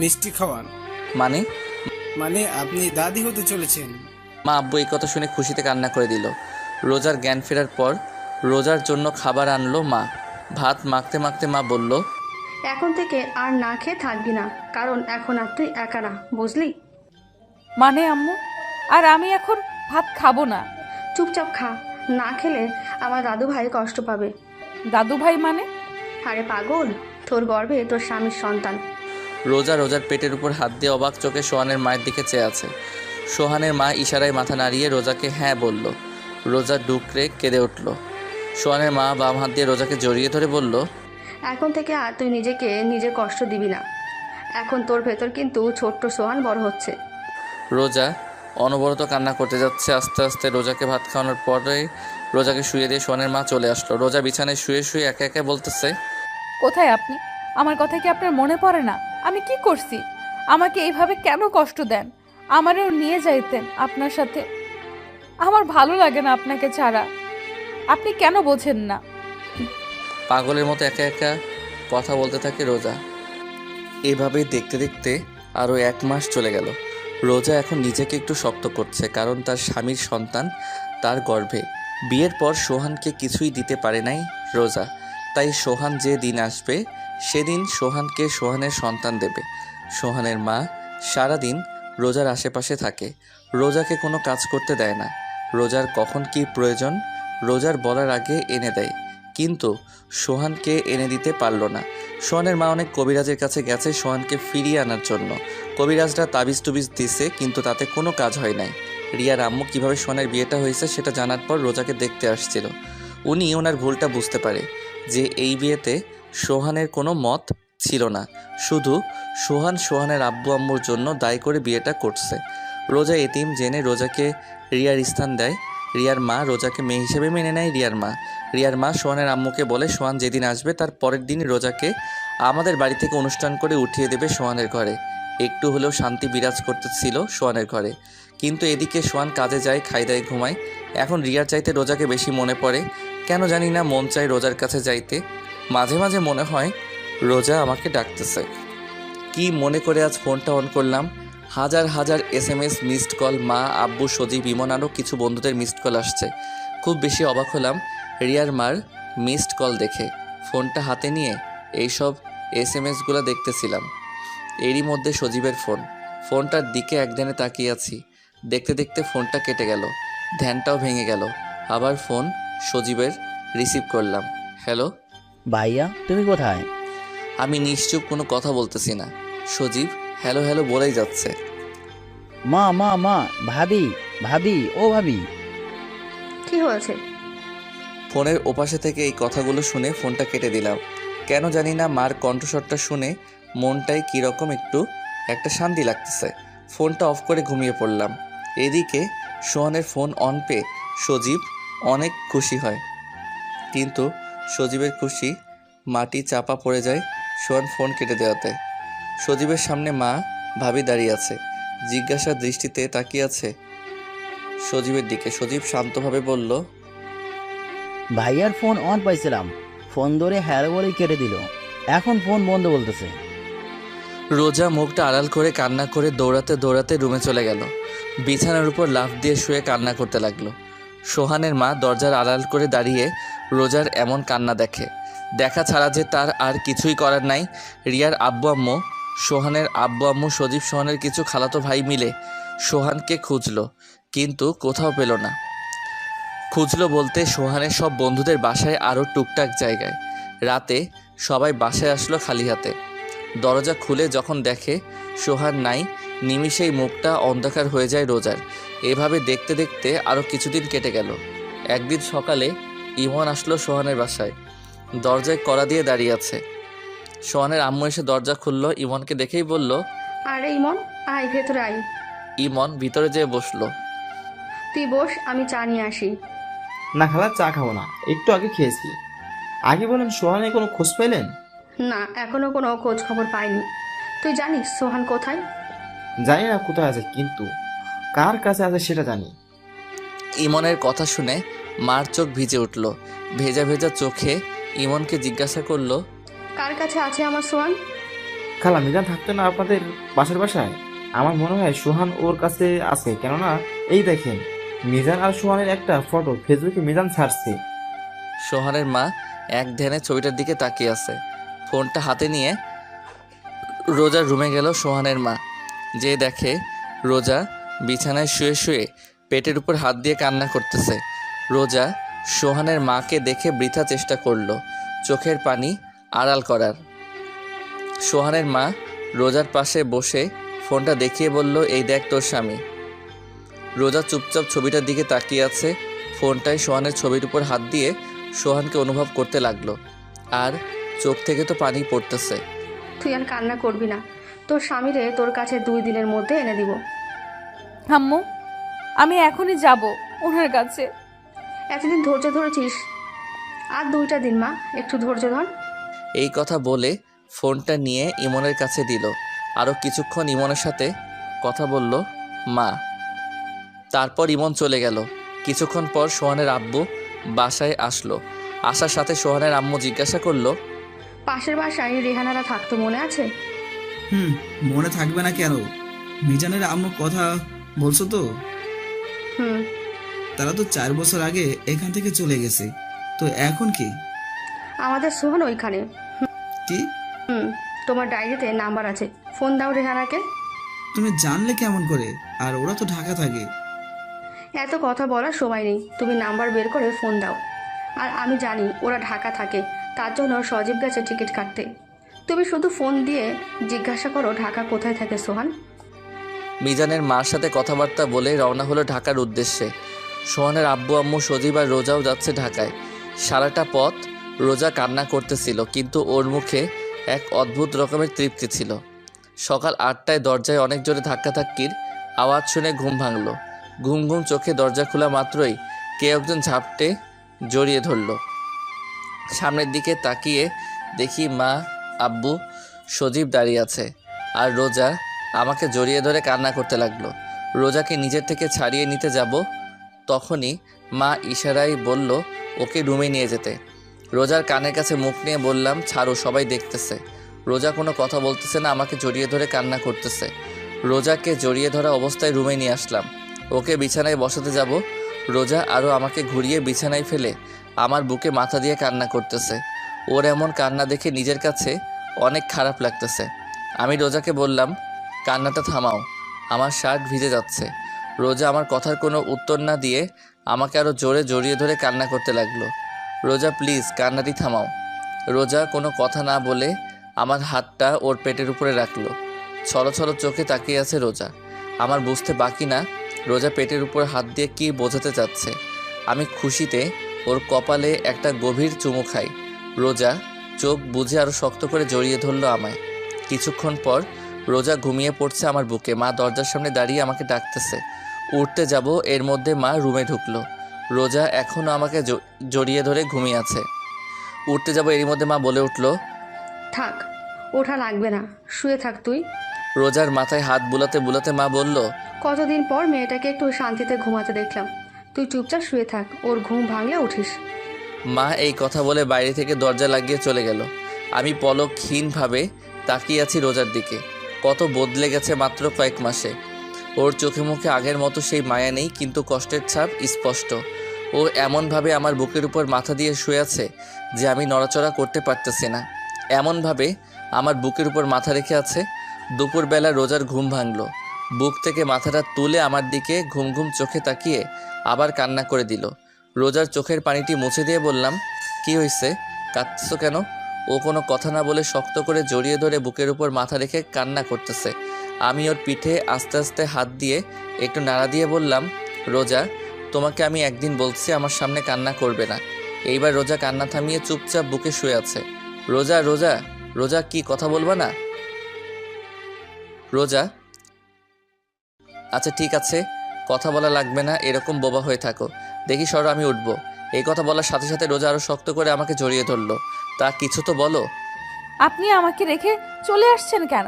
মিষ্টি খাওয়ান। মানে আপনি দাদি হতে চলেছেন। মা আব্বু এই কথা শুনে খুশিতে কান্না করে দিল। রোজার জ্ঞান ফেরার পর রোজার জন্য খাবার আনলো মা। ভাত মাখতে মাখতে মা বলল, এখন থেকে আর না খেয়ে থাকবি না, কারণ এখন আর তুই একা না, বুঝলি? মানে আম্মু, আর আমি এখন ভাত খাবো না? চুপচাপ খা, না খেলে আমার দাদু ভাই কষ্ট পাবে। দাদু ভাই মানে? আরে পাগল, তোর গর্ভে তোর স্বামীর সন্তান। রোজার পেটের উপর হাত দিয়ে অবাক চোখে সোহানের মায়ের দিকে চেয়ে আছে। সোহানের মা ইশারায় মাথা নাড়িয়ে রোজাকে হ্যাঁ বলল। রোজা ডুকরে কেঁদে উঠল। সোহানের মা বাম হাত দিয়ে রোজাকে জড়িয়ে ধরে বলল, এখন থেকে আর তুই নিজেকে নিজে কষ্ট দিবি না। এখন তোর ভেতর কিন্তু ছোট্ট সোহান বড় হচ্ছে। রোজা অনবরত কান্না করতে যাচ্ছে। আস্তে আস্তে রোজাকে ভাত খাওয়ানোর পরে রোজাকে শুয়ে দিয়ে সোহানের মা চলে আসলো। রোজা বিছানায় শুয়ে শুয়ে একা একা বলতেছে, কোথায় আপনি? আমার কথা কি আপনার মনে পড়ে না? আমি কি করছি? আমাকে এইভাবে কেন কষ্ট দেন? আমারও নিয়ে যাইতেন আপনার সাথে। আমার ভালো লাগে না আপনাকে ছাড়া। আপনি কেন বোঝেন না? পাগলের মতো একা একা কথা বলতে থাকে রোজা। এভাবে দেখতে দেখতে আরও 1 মাস চলে গেল। রোজা এখন নিজেকে একটু শক্ত করছে, কারণ তার স্বামীর সন্তান তার গর্ভে। বিয়ের পর সোহানকে কিছুই দিতে পারে নাই রোজা, তাই সোহান যে দিন আসবে সেদিন সোহানকে সোহানের সন্তান দেবে। সোহানের মা সারাদিন রোজার আশেপাশে থাকে, রোজাকে কোনো কাজ করতে দেয় না। রোজার কখন কী প্রয়োজন রোজার বলার আগে এনে দেয়, কিন্তু সোহানকে এনে দিতে পারল না। সোহানের মা অনেক কবিরাজের কাছে গেছে সোহানকে ফিরিয়ে আনার জন্য। কবিরাজরা তাবিজ টুবিজ দিছে, কিন্তু তাতে কোনো কাজ হয় নাই। রিয়ার আম্মু কীভাবে সোহানের বিয়েটা হয়েছে সেটা জানার পর রোজাকে দেখতে আসছিল। উনি ওনার ভুলটা বুঝতে পারে যে এই বিয়েতে সোহানের কোনো মত ছিল না, শুধু সোহানের আব্বু আম্মুর জন্য দায়ী করে বিয়েটা করছে। রোজা এতিম জেনে রোজাকে রিয়ার স্থান দেয়। রিয়ার মা রোজাকে মেয়ে হিসেবে মেনে নেয়। রিয়ার মা সোহানের আম্মুকে বলে, সোহান যেদিন আসবে তার পরের দিনই রোজাকে আমাদের বাড়ি থেকে অনুষ্ঠান করে উঠিয়ে দেবে সোহানের ঘরে। একটু হলেও শান্তি বিরাজ করতেছিল সোহানের ঘরে। কিন্তু এদিকে সোহান কাজে যায়, খাই দায়, ঘুমায়। এখন রিয়ার চাইতে রোজাকে বেশি মনে পড়ে। কেন জানি না মন চায় রোজার কাছে যাইতে। মাঝে মাঝে মনে হয় রোজা আমাকে ডাকতেছে। কি মনে করে আজ ফোনটা অন করলাম, হাজার হাজার SMS, মিসড কল, মা, আব্বু, সজীব, ইমন, আরও কিছু বন্ধুদের মিসড কল আসছে। খুব বেশি অবাক হলাম রিয়ার মার মিসড কল দেখে। ফোনটা হাতে নিয়ে এইসব SMSগুলো দেখতেছিলাম। এরই মধ্যে সজীবের ফোনটার দিকে একধানে তাকিয়ে আছি। দেখতে দেখতে ফোনটা কেটে গেল, ধ্যানটাও ভেঙে গেল। আবার ফোন সজীবের, রিসিভ করলাম। হ্যালো ভাইয়া, তুমি কোথায়? আমি নিশ্চুপ, কোনো কথা বলতেছি না। সজীব হ্যালো হ্যালো বলেই যাচ্ছে। মা মা মা, ভাবি ভাবি, ও ভাবি। কি হয়েছে? ফোনের ওপাশে থেকে এই কথাগুলো শুনে ফোনটা কেটে দিলাম। কেন জানি না মার কণ্ঠস্বরটা শুনে মনটাই কীরকম একটা শান্তি লাগতেছে। ফোনটা অফ করে ঘুমিয়ে পড়লাম। এদিকে সোহানের ফোন অন পেয়ে সজীব অনেক খুশি হয়, কিন্তু সজীবের খুশি মাটি চাপা পড়ে যায় সোহান ফোন কেটে দেওয়াতে। সজীবের সামনে মা, ভাবি দাঁড়িয়ে আছে, জিজ্ঞাসার দৃষ্টিতে তাকিয়ে আছে সজীবের দিকে। সজীব শান্তভাবে বলল, ভাইয়ার ফোন অন পাইছিলাম, ফোন ধরে হ্যালো বলেই কেটে দিল, এখন ফোন বন্ধ বলতেছে। রোজা মুখটা আড়াল করে কান্না করে দৌড়াতে দৌড়াতে রুমে চলে গেল। বিছানার উপর লাফ দিয়ে শুয়ে কান্না করতে লাগলো। সোহানের মা দরজার আড়াল করে দাঁড়িয়ে রোজার এমন কান্না দেখে। দেখা ছাড়া যে তার আর কিছুই করার নাই। রিয়ার আব্বু আম্মু, সোহানের আব্বু আম্মু, সজীব সোহানের কিছু খালাতো ভাই মিলে সোহানকে খুঁজলো, কিন্তু কোথাও পেল না। খুঁজলো বলতে সোহানের সব বন্ধুদের বাসায়, আরও টুকটাক জায়গায়। রাতে সবাই বাসায় আসলো খালি হাতে। দরজা খুলে যখন দেখে সোহান নাই, নিমিষেই মুখটা অন্ধকার হয়ে যায় রোজার। এভাবে দেখতে দেখতে আরও কিছুদিন কেটে গেল। একদিন সকালে ইমন আসলো সোহানের বাসায়, দরজায় কড়া দিয়ে দাঁড়িয়ে আছে। সোহানের আম্মু এসে দরজা খুললো, ইমনকে দেখেই বলল, আরে ইমন, আয় ভেতরে আয়। ইমন ভিতরে যেয়ে বসলো। তুই বস, আমি চা নিয়ে আসি। না খালা, চা খাবো না, একটু আগে খেয়েছি। আগে বলেন, সোহানের কোনো খোঁজ পেলেন? না, এখনো কোনো খোঁজ খবর পাইনি। তুই জানিস সোহান কোথায়? জানি না কোথায় আছে, কিন্তু কার কাছে আছে সেটা জানি। ইমনের কথা শুনে মার চোখ ভিজে উঠল। ভেজা ভেজা চোখে ইমনকে জিজ্ঞাসা করলো, কার কাছে আছে আমার সোহান? খালা, মিজান থাকতো না আপনাদের পাশের বাসায়? আমার মনে হয় সোহান ওর কাছে আছে, কেননা এই দেখেন মিজান আর সোহানের একটা ফটো ফেসবুকে মিজান ছাড়ছে। সোহানের মা এক ধ্যানে ছবিটার দিকে তাকিয়ে আছে। ফোনটা হাতে নিয়ে রোজার রুমে গেল সোহানের মা। যে দেখে রোজা বিছানায় শুয়ে শুয়ে পেটের উপর হাত দিয়ে কান্না করতেছে। রোজা সোহানের মাকে দেখে বৃথা চেষ্টা করলো চোখের পানি আড়াল করার। সোহানের মা রোজার পাশে বসে ফোনটা দেখিয়ে বলল, এই দেখ তোর স্বামী। রোজা চুপচাপ ছবিটার দিকে তাকিয়ে আছে। ফোনটায় সোহানের ছবির উপর হাত দিয়ে সোহানকে অনুভব করতে লাগলো, আর চোখ থেকে তো পানি পড়তেছে। তুই আর কান্না করবি না, তোর স্বামীরে তোর কাছে 2 দিনের মধ্যে এনে দিব। আম্মু, আমি এখনই যাব ওনার কাছে। এতদিন ধৈর্য ধরেছিস, আর 2টা দিন মা, একটু ধৈর্য ধর। এই কথা বলে ফোনটা নিয়ে ইমনের কাছে দিল। আরও কিছুক্ষণ ইমনের সাথে কথা বলল মা। তারপর ইমন চলে গেল। কিছুক্ষণ পর সোহানের আব্বু বাসায় আসলো। আসার সাথে সোহানের আম্মু জিজ্ঞাসা করলো, পাশের বাসায় রেহানারা থাকতো, মনে আছে? মনে থাকবে না কেন? মিজানের আম্মুর কথা বলছো তো? হুম। তারা তো 4 বছর আগে এখান থেকে চলে গেছে, তো এখন কি? আমাদের সোহান ওইখানে। কি? তোমার ডায়েরিতে নাম্বার আছে, ফোন দাও রেহানাকে। তুমি জানলে কেমন করে? আর ওরা তো ঢাকা থাকে। এত কথা বলার সময় নেই, তুমি নাম্বার বের করে ফোন দাও। আর আমি জানি ওরা ঢাকা থাকে, তার জন্য সজীব গেছে টিকিট কাটতে। তুমি শুধু ফোন দিয়ে জিজ্ঞাসা করো ঢাকা কোথায় থাকে সোহান। মিজানের মার সাথে কথাবার্তা বলে রওনা হলো ঢাকার উদ্দেশ্যে। সোহানের আব্বু আম্মু, সজীব আর রোজাও যাচ্ছে ঢাকায়। সারাটা পথ রোজা কান্না করতেছিল, কিন্তু ওর মুখে এক অদ্ভুত রকমের তৃপ্তি ছিল। সকাল 8টায় দরজায় অনেক জোরে ধাক্কাধাক্কির আওয়াজ শুনে ঘুম ভাঙল। ঘুম ঘুম চোখে দরজা খোলা মাত্রই কে একজন ঝাপটে জড়িয়ে ধরল। সামনের দিকে তাকিয়ে দেখি মা, আব্বু, সজীব দাঁড়িয়ে আছে, আর রোজা আমাকে জড়িয়ে ধরে কান্না করতে লাগলো। রোজাকে নিজের থেকে ছাড়িয়ে নিতে যাব, তখনই মা ইশারায় বলল ওকে রুমে নিয়ে যেতে। রোজার কানের কাছে মুখ নিয়ে বললাম, ছাড়ো, সবাই দেখতেছে। রোজা কোনো কথা বলতেছে না, আমাকে জড়িয়ে ধরে কান্না করতেছে। রোজাকে জড়িয়ে ধরা অবস্থায় রুমে নিয়ে আসলাম। ওকে বিছানায় বসাতে যাব, রোজা আরও আমাকে ঘুরিয়ে বিছানায় ফেলে আমার বুকে মাথা দিয়ে কান্না করতেছে। ওর এমন কান্না দেখে নিজের কাছে অনেক খারাপ লাগতেছে। আমি রোজাকে বললাম, কান্নাটা থামাও, আমার শার্ট ভিজে যাচ্ছে। রোজা আমার কথার কোনো উত্তর না দিয়ে আমাকে আরও জোরে জড়িয়ে ধরে কান্না করতে লাগলো। রোজা প্লিজ কান্নাটি থামাও। রোজা কোনো কথা না বলে আমার হাতটা ওর পেটের উপরে রাখলো। ছলো ছলো চোখে তাকিয়ে আছে রোজা। আমার বুঝতে বাকি না রোজা পেটের উপর হাত দিয়ে কী বোঝাতে চাচ্ছে। আমি খুশিতে ওর কপালে একটা গভীর চুমু খাই। রোজা চোখ বুজে আরও শক্ত করে জড়িয়ে ধরলো আমায়। কিছুক্ষণ পর রোজা ঘুমিয়ে পড়ছে আমার বুকে। মা দরজার সামনে দাঁড়িয়ে আমাকে ডাকতেছে। উঠতে যাব, এর মধ্যে মা রুমে ঢুকলো। রোজা এখনও আমাকে জড়িয়ে ধরে ঘুমিয়ে আছে। উঠতে যাব, এরই মধ্যে মা বলে উঠল, থাক, ওঠা লাগবে না, শুয়ে থাক তুই। রোজার মাথায় হাত বুলাতে বুলাতে মা বলল, কতদিন পর মেয়েটাকে একটু শান্তিতে ঘুমাতে দেখলাম। তুই চুপচাপ শুয়ে থাক, ওর ঘুম ভাঙলে উঠিস। মা এই কথা বলে বাইরে থেকে দরজা লাগিয়ে চলে গেল। আমি পলকহীনভাবে তাকিয়ে আছি রোজার দিকে। কত বদলে গেছে মাত্র কয়েক মাসে। ওর চোখে মুখে আগের মতো সেই মায়া নেই, কিন্তু কষ্টের ছাপ স্পষ্ট। ও এমনভাবে আমার বুকের উপর মাথা দিয়ে শুয়ে আছে যে আমি নড়াচড়া করতে পারতেছি না। এমনভাবে আমার বুকের উপর মাথা রেখে আছে। দুপুরবেলা রোজার ঘুম ভাঙলো। বুক থেকে মাথাটা তুলে আমার দিকে ঘুম ঘুম চোখে তাকিয়ে আবার কান্না করে দিল। রোজার চোখের পানিটি মুছে দিয়ে বললাম, কি হয়েছে, কাঁদছো কেন? ও কোনো কথা না বলে শক্ত করে জড়িয়ে ধরে বুকের উপর মাথা রেখে কান্না করতেছে। আমি ওর পিঠে আস্তে আস্তে হাত দিয়ে একটু নাড়া দিয়ে বললাম, রোজা, তোমাকে আমি একদিন বলছি আমার সামনে কান্না করবে না। এইবার রোজা কান্না থামিয়ে চুপচাপ বুকে শুয়ে আছে। রোজা রোজা রোজা, কি কথা বলবা না? রোজা, আচ্ছা ঠিক আছে, কথা বলা লাগবে না, এরকম বোবা হয়ে থাকো। দেখি সরো, আমি উঠবো। এই কথা বলার সাথে সাথে রোজা আরও শক্ত করে আমাকে জড়িয়ে ধরলো। তা কিছু তো বলো। আপনি আমাকে রেখে চলে আসছেন কেন?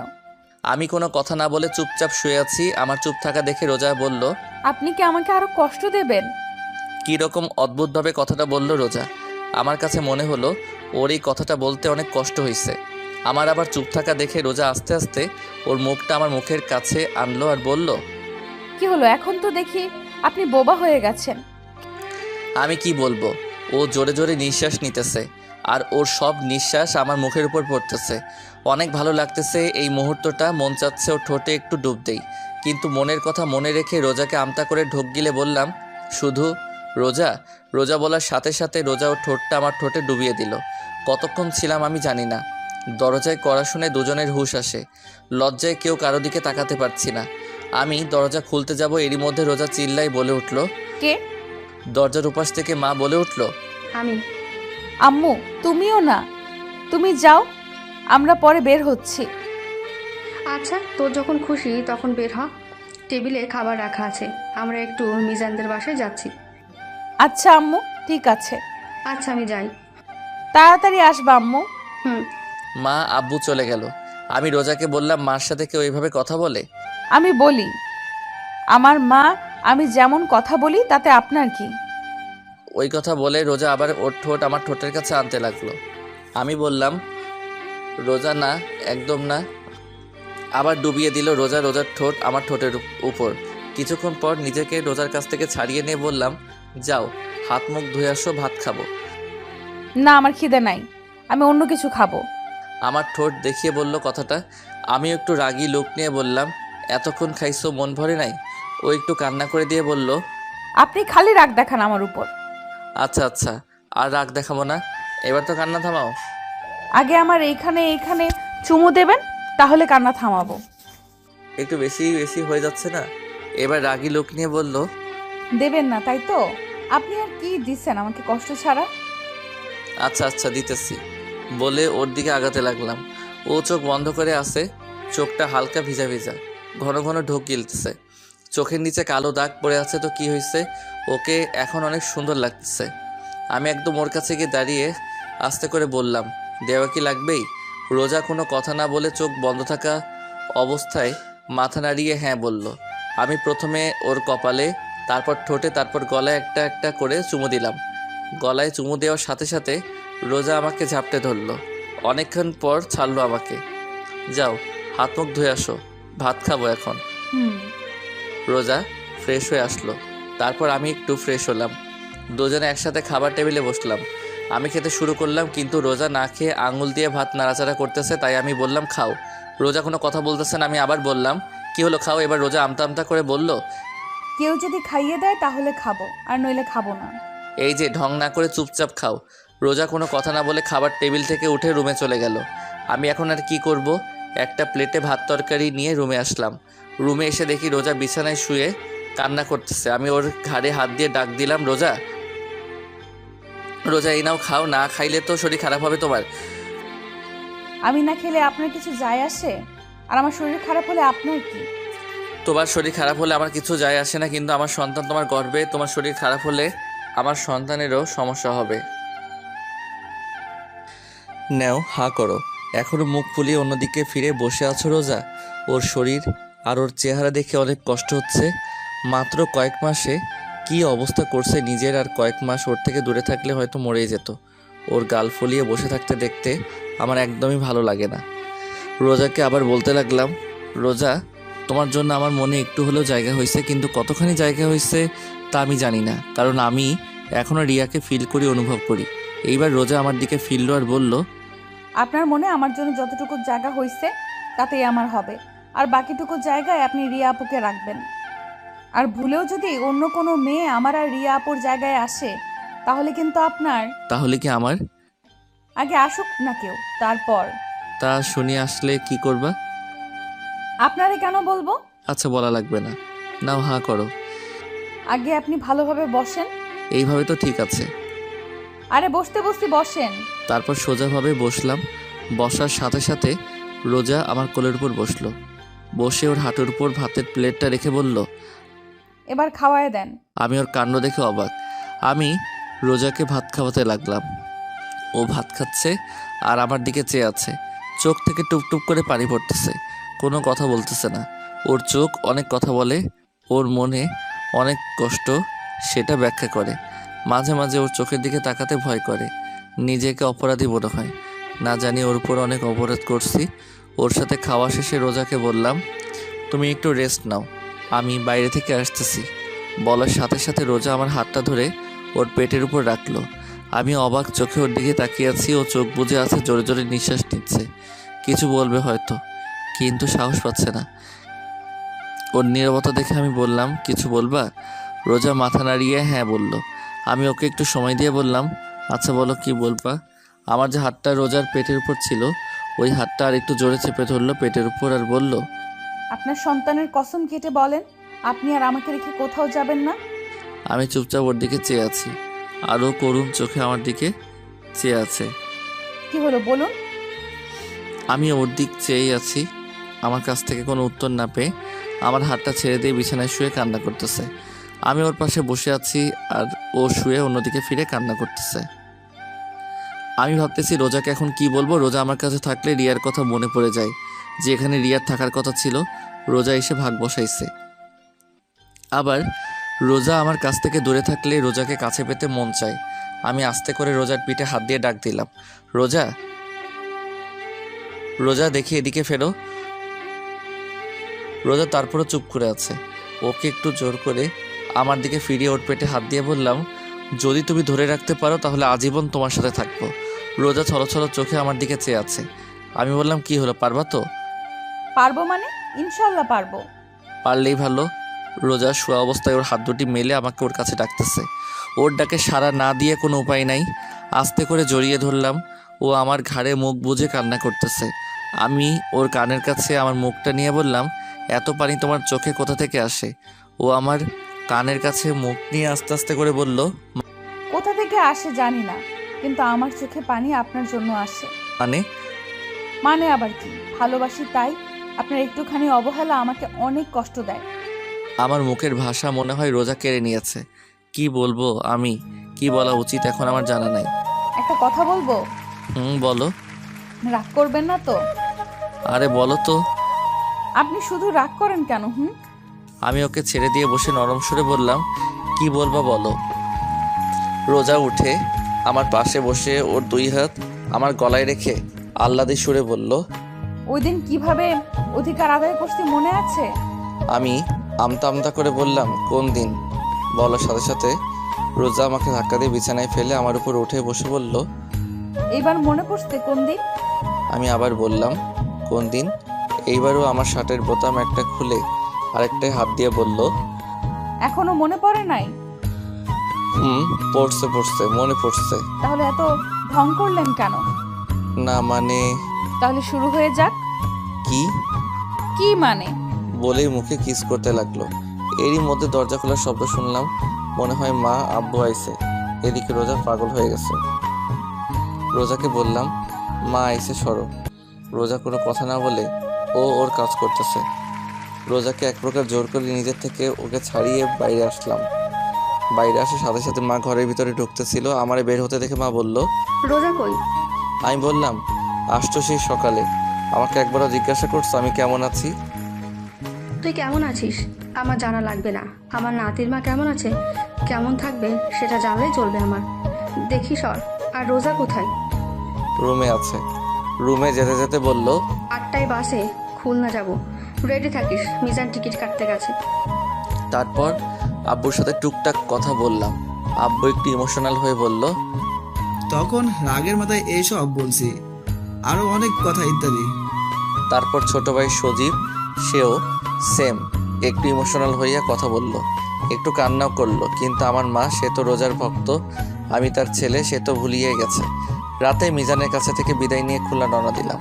আমি কোনো কথা না বলে চুপচাপ শুয়ে আছি। আমার চুপ থাকা দেখে রোজা বলল, আপনি কি আমাকে আরো কষ্ট দেবেন? কী রকম অদ্ভুতভাবে কথাটা বলল রোজা। আমার কাছে মনে হলো ওর এই কথাটা বলতে অনেক কষ্ট হয়েছে। আমার আবার চুপ থাকা দেখে রোজা আস্তে আস্তে ওর মুখটা আমার মুখের কাছে আনলো আর বলল, কি হলো, এখন তো দেখি আপনি বোবা হয়ে গেছেন। আমি কি বলবো? ও জোরে জোরে নিঃশ্বাস নিতেছে আর ওর সব নিঃশ্বাস আমার মুখের উপর পড়তেছে। অনেক ভালো লাগতেছে এই মুহূর্তটা। মন চাচ্ছে ওর ঠোঁটে একটু ডুব দেই, কিন্তু মনের কথা মনে রেখে রোজাকে আমতা করে ঢোক গিলে বললাম, শুধু রোজা। রোজা বলার সাথে সাথে রোজা ওর ঠোঁটটা আমার ঠোঁটে ডুবিয়ে দিল। কতক্ষণ ছিলাম আমি জানি না। দরজায় কড়া শুনে দুজনের হুঁশ আসে। লজ্জায় কেউ কারো দিকে তাকাতে পারছি না। আমি দরজা খুলতে যাব, এরই মধ্যে রোজা চিল্লাই বলে উঠল। কে? দরজার উপাস থেকে মা বলে উঠল, আমি। আম্মু, তুমিও না, তুমি যাও, আমরা পরে বের হচ্ছি। আচ্ছা, তোর যখন খুশি তখন বের হ। টেবিলে খাবার রাখা আছে, আমরা একটু মিজানদের বাসায় যাচ্ছি। আচ্ছা আম্মু, ঠিক আছে। আচ্ছা, আমি যাই। তাড়াতাড়ি আসবা আম্মু। হুম। মা আব্বু চলে গেল। আমি রোজাকে বললাম, মার সাথে কেউ এইভাবে কথা বলে? আমি বলি, আমার মা, আমি যেমন কথা বলি তাতে আপনার কি? ওই কথা বলে রোজা আবার ওর ঠোঁট আমার ঠোঁটের কাছে আনতে লাগলো। আমি বললাম, রোজা না, একদম না। আবার ডুবিয়ে দিল রোজা রোজার ঠোঁট আমার ঠোঁটের উপর। কিছুক্ষণ পর নিজেকে রোজার কাছ থেকে ছাড়িয়ে নিয়ে বললাম, যাও হাত মুখ ধুয়ে আসো, ভাত খাবো। না, আমার খিদে নাই, আমি অন্য কিছু খাবো। আমার ঠোঁট দেখিয়ে বলল কথাটা। আমি একটু রাগী লোক নিয়ে বললাম, এতক্ষণ খাইছো, মন ভরে নাই? ও একটু কান্না করে দিয়ে বলল, আপনি খালি রাগ দেখান আমার উপর। আচ্ছা আচ্ছা, আর রাগ দেখাবো না, এবার তো কান্না থামাও। আগে আমার এইখানে এইখানে চুমু দেবেন, তাহলে কান্না থামাবো। একটু বেশি বেশি হয়ে যাচ্ছে না? এবার রাগী লোক নিয়ে বলল, দেবেন না তাই তো? আপনি আর কি দিচ্ছেন আমাকে কষ্ট ছাড়া? আচ্ছা আচ্ছা দিতেছি বলে ওর দিকে আগাতে লাগলাম। ও চোখ বন্ধ করে আছে, চোখটা হালকা ভিজা ভিজা, ঘন ঘন ঢোক গিলতেছে। চোখের নিচে কালো দাগ পড়ে আছে। তো কি হয়েছে? ওকে এখন অনেক সুন্দর লাগতেছে। আমি একদম ওর কাছে গিয়ে দাঁড়িয়ে আস্তে করে বললাম, দেওয়া কি লাগবেই? রোজা কোনো কথা না বলে চোখ বন্ধ থাকা অবস্থায় মাথা নাড়িয়ে হ্যাঁ বলল। আমি প্রথমে ওর কপালে, তারপর ঠোঁটে, তারপর গলায় একটা একটা করে চুমু দিলাম। গলায় চুমু দেওয়ার সাথে সাথে রোজা আমাকে ঝাপটে ধরলো। অনেকক্ষণ পর ছাড়লো আমাকে। যাও হাত মুখ ধুয়ে আসো, ভাত খাবো এখন। রোজা ফ্রেশ হয়ে আসলো, তারপর আমি একটু ফ্রেশ হলাম। দুজনে একসাথে খাবার টেবিলে বসলাম। আমি খেতে শুরু করলাম, কিন্তু রোজা না খেয়ে আঙুল দিয়ে ভাত নাড়াচাড়া করতেছে। তাই আমি বললাম, খাও। রোজা কোনো কথা বলতেছে না। আমি আবার বললাম, কি হলো, খাও। এবার রোজা আমতা আমতা করে বলল, কেউ যদি খাইয়ে দেয় তাহলে খাবো, আর নইলে খাবো না। এই যে ঢং না করে চুপচাপ খাও। রোজা কোনো কথা না বলে খাবার টেবিল থেকে উঠে রুমে চলে গেল। আমি এখন আর কি করব? একটা প্লেটে ভাত তরকারি নিয়ে রুমে আসলাম। রুমে এসে দেখি রোজা বিছানায় শুয়ে কান্না করতেছে। আমি ওর ঘাড়ে হাত দিয়ে ডাক দিলাম, রোজা, রোজা এই নাও খাও, না খাইলে তো শরীর খারাপ হবে তোমার। আমি না খেলে আপনার কিছু যায় আসে? আর আমার শরীর খারাপ হলে আপনার কি? তোমার শরীর খারাপ হলে আমার কিছু যায় আসে না, কিন্তু আমার সন্তান তোমার গর্ভে, তোমার শরীর খারাপ হলে আমার সন্তানেরও সমস্যা হবে। নেও হা করো। এখনও মুখ ফুলিয়ে অন্যদিকে ফিরে বসে আছো রোজা। ওর শরীর আর ওর চেহারা দেখে অনেক কষ্ট হচ্ছে। মাত্র কয়েক মাসে কি অবস্থা করছে নিজের, আর কয়েক মাস ওর থেকে দূরে থাকলে হয়তো মরেই যেত। ওর গাল ফুলিয়ে বসে থাকতে দেখতে আমার একদমই ভালো লাগে না। রোজাকে আবার বলতে লাগলাম, রোজা, তোমার জন্য আমার মনে একটু হলেও জায়গা হয়েছে, কিন্তু কতখানি জায়গা হয়েছে তা আমি জানি না, কারণ আমি এখনও রিয়াকে ফিল করি, অনুভব করি। এইবার রোজা আমার দিকে ফিরল আর বলল, আপনার মনে আমার জন্য যতটুকু জায়গা হয়েছে তাতেই আমার হবে, আর বাকিটুকু জায়গায় আপনি রিয়া আপুকে রাখবেন। আর ভুলেও যদি অন্য কোনো মেয়ে আমার আর রিয়া আপুর জায়গায় আসে তাহলে কিন্তু আপনার তাহলে কি আমার? আগে আসুক না কেউ, তারপর তা শুনি আসলে কি করবা? আপনারে কেন বলবো? আচ্ছা, বলা লাগবে না। নাও হাঁ করো। আগে আপনি ভালোভাবে বসেন। এইভাবে তো ঠিক আছে। আরে বসতে বসতে বসেন। তারপর সোজাভাবে বসলাম। বসার সাথে সাথে রোজা আমার কোলের উপর বসলো। বসে ওর হাঁটুর উপর ভাতের প্লেটটা রেখে বলল, এবার খাওয়ায় দেন। আমি ওর কাণ্ড দেখে অবাক। আমি রোজাকে ভাত খাওয়াতে লাগলাম। ও ভাত খাচ্ছে আর আমার দিকে চেয়ে আছে। চোখ থেকে টুপটুপ করে পানি পড়তেছে, কোনো কথা বলতেছে না। ওর চোখ অনেক কথা বলে, ওর মনে অনেক কষ্ট, সেটা ব্যাখ্যা করে। মাঝে মাঝে ওর চোখের দিকে তাকাতে ভয় করে, নিজেকে অপরাধী মনে হয়। না জানি ওর উপর অনেক অপরাধ করছি। ওর সাথে খাওয়া শেষে রোজাকে বললাম, তুমি একটু রেস্ট নাও, আমি বাইরে থেকে আসতেছি। বলার সাথে সাথে রোজা আমার হাতটা ধরে ওর পেটের উপর রাখলো। আমি অবাক চোখে ওর দিকে তাকিয়ে আছি। ও চোখ বুজে আছে, জোরে জোরে নিঃশ্বাস নিচ্ছে। কিছু বলবে হয়তো, কিন্তু সাহস পাচ্ছে না। ওর নীরবতা দেখে আমি বললাম, কিছু বলবা? রোজা মাথা নাড়িয়ে হ্যাঁ বলল। আমি ওকে একটু সময় দিয়ে বললাম, আচ্ছা বলো কি বলবা। আমার যে হাতটা রোজার পেটের উপর ছিল, ওই হাতটা আর একটু জোরে চেপে ধরলো পেটের উপর আর বলল, আপনার সন্তানের কসম কেটে বলেন আপনি আর আমাকে রেখে কোথাও যাবেন না। আমি চুপচাপ ওর দিকে চেয়ে আছি, আরও করুণ চোখে আমার দিকে চেয়ে আছে। কি হলো বলুন। আমি ওর দিক চেয়েই আছি। আমার কাছ থেকে কোনো উত্তর না পেয়ে আমার হাতটা ছেড়ে দিয়ে বিছানায় শুয়ে কান্না করতেছে। আমি ওর পাশে বসে আছি আর ও শুয়ে অন্যদিকে ফিরে কান্না করতেছে। আমি ভাবতেছি রোজাকে এখন কি বলবো। রোজা আমার কাছে থাকলে রিয়ার কথা মনে পড়ে যায়, যে এখানে রিয়ার থাকার কথা ছিল। রোজা এসে ভাগ বসাইছে। আবার রোজা আমার কাছ থেকে দূরে থাকলে রোজাকে কাছে পেতে মন চায়। আমি আস্তে করে রোজার পিঠে হাত দিয়ে ডাক দিলাম, রোজা, রোজা দেখি এদিকে ফেরো। রোজা তারপরও চুপ করে আছে। ওকে একটু জোর করে আমার দিকে ফিরিয়ে ওর পেটে হাত দিয়ে বললাম, যদি তুমি ধরে রাখতে পারো তাহলে আজীবন তোমার সাথে থাকবো। রোজা ছলছল চোখে আমার দিকে চেয়ে আছে। আমি বললাম, কি হলো, পারবা তো? পারবো মানে? ইনশাল্লাহ পারবো। পারলেই ভালো। রোজা শোয়া অবস্থায় ওর হাত দুটি মেলে আমাকে ওর কাছে ডাকতেছে। ওর ডাকে সাড়া না দিয়ে কোনো উপায় নাই। আস্তে করে জড়িয়ে ধরলাম। ও আমার ঘাড়ে মুখ বুজে কান্না করতেছে। আমি ওর কানের কাছে আমার মুখটা নিয়ে বললাম, এত পানি তোমার চোখে কোথা থেকে আসে? ও আমার কানের কাছে মুখ নিয়ে আস্তে আস্তে করে বলল, কোথা থেকে আসে জানি না, কিন্তু আমার চোখে পানি আপনার জন্য আসে। মানে? মানে আবার কি? ভালোবাসি তাই। আপনার একটুখানি অবহেলা আমাকে অনেক কষ্ট দেয়। আমার মুখের ভাষা মনে হয় রোজা কেড়ে নিয়েছে। কি বলবো আমি, কি বলা উচিত এখন আমার জানা নাই। একটা কথা বলবো? বলো। রাগ করবেন না তো? আরে বলো তো। আপনি শুধু রাগ করেন কেন? আমি ওকে ছেড়ে দিয়ে বসে নরম সুরে বললাম, কি বলবা বলো। রোজা উঠে আমার পাশে বসে ওর দুই হাত আমার গলায় রেখে আহ্লাদে সুরে বলল, ওই দিন কিভাবে অধিকার আদায় করছি মনে আছে? আমি আমতা আমতা করে বললাম, কোন দিন? বলার সাথে সাথে রোজা আমাকে ধাক্কা দিয়ে বিছানায় ফেলে আমার উপর উঠে বসে বলল, এইবার মনে পড়ছে কোন দিন? আমি আবার বললাম, কোন দিন? এইবারও আমার শার্টের বোতাম একটা খুলে আরেকটায় হাত দিয়ে বলল, এখনো মনে পড়ে নাই? পড়ছে পড়ছে, মনে পড়ছে। তাহলে এত ঢং করলেন কেন? না মানে। তাহলে শুরু হয়ে যাক। কি? কি মানে? বলেই মুখে কিস করতে লাগলো। এরই মধ্যে দরজা খোলার শব্দ শুনলাম। মনে হয় মা আব্বু আইছে। এদিকে রোজা পাগল হয়ে গেছে। রোজাকে বললাম, মা আইছে, সরো। রোজা কোনো কথা না বলে ও ওর কাজ করতেছে। রোজাকে এক প্রকার জোর করে নিজের থেকে ওকে ছাড়িয়ে বাইরে আসলাম। বাইরে আসার সাথে সাথে মা ঘরের ভিতরে ঢুকতেছিল। আমারে বের হতে দেখে মা বলল, রোজা কই? আমি বললাম, আসতো সেই সকালে। আমাকে একবারও জিজ্ঞাসা করছো আমি কেমন আছি। তুই কেমন আছিস আমার জানা লাগবে না। আমার নাতির মা কেমন আছে, কেমন থাকবে সেটা জানলেই চলবে আমার। দেখি সর। আর রোজা কোথায়? রুমে আছে। রুমে যেতে যেতে বলল, 8টায় বাসে খুলনা যাব, রেডি থাকিস, মিজান টিকিট কাটতে গেছে। তারপর আব্বুর সাথে টুকটাক কথা বললাম। আব্বু একটু ইমোশনাল হয়ে বলল, তখন রাগের মাথায় এইসব বলছি, আরো অনেক কথা ইত্যাদি। তারপর ছোট ভাই সজীব, সেও সেম একটু ইমোশনাল হইয়া কথা বলল, একটু কান্নাও করলো। কিন্তু আমার মা, সে তো রোজার ভক্ত, আমি তার ছেলে, সে তো ভুলিয়ে গেছে। রাতে মিজানের কাছে থেকে বিদায় নিয়ে খুলনা রওনা দিলাম।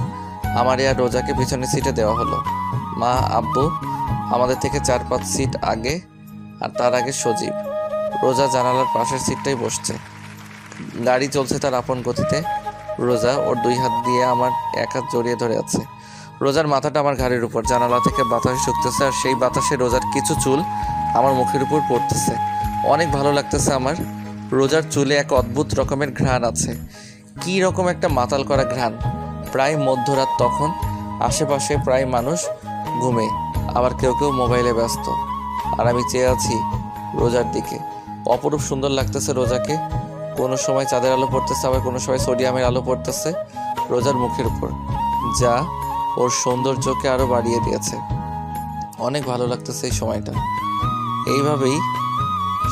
আমার আর রোজাকে পিছনের সিটে দেওয়া হলো। মা, আব্বু আমাদের থেকে 4-5 সিট আগে, আর তার আগে সজীব। রোজা জানালার পাশের সিটটাই বসছে। গাড়ি চলছে তার আপন গতিতে। রোজা ওর 2 হাত দিয়ে আমার এক হাত জড়িয়ে ধরে আছে। রোজার মাথাটা আমার ঘাড়ের উপর, জানালা থেকে বাতাস ঢুকতেছে, আর সেই বাতাসে রোজার কিছু চুল আমার মুখের উপর পড়তেছে। অনেক ভালো লাগতেছে আমার। রোজার চুলে এক অদ্ভুত রকমের ঘ্রাণ আছে, কী রকম একটা মাতাল করা ঘ্রাণ। প্রায় মধ্যরাত তখন, আশেপাশে প্রায় মানুষ ঘুমে, আবার কেউ কেউ মোবাইলে ব্যস্ত, আর আমি চেয়ে আছি রোজার দিকে। অপরূপ সুন্দর লাগতেছে রোজাকে। কোনো সময় চাঁদের আলো পড়তেছে, আবার কোনো সময় সোডিয়ামের আলো পড়তেছে রোজার মুখের উপর, যা ওর সৌন্দর্যকে আরও বাড়িয়ে দিয়েছে। অনেক ভালো লাগতেছে এই সময়টা। এইভাবেই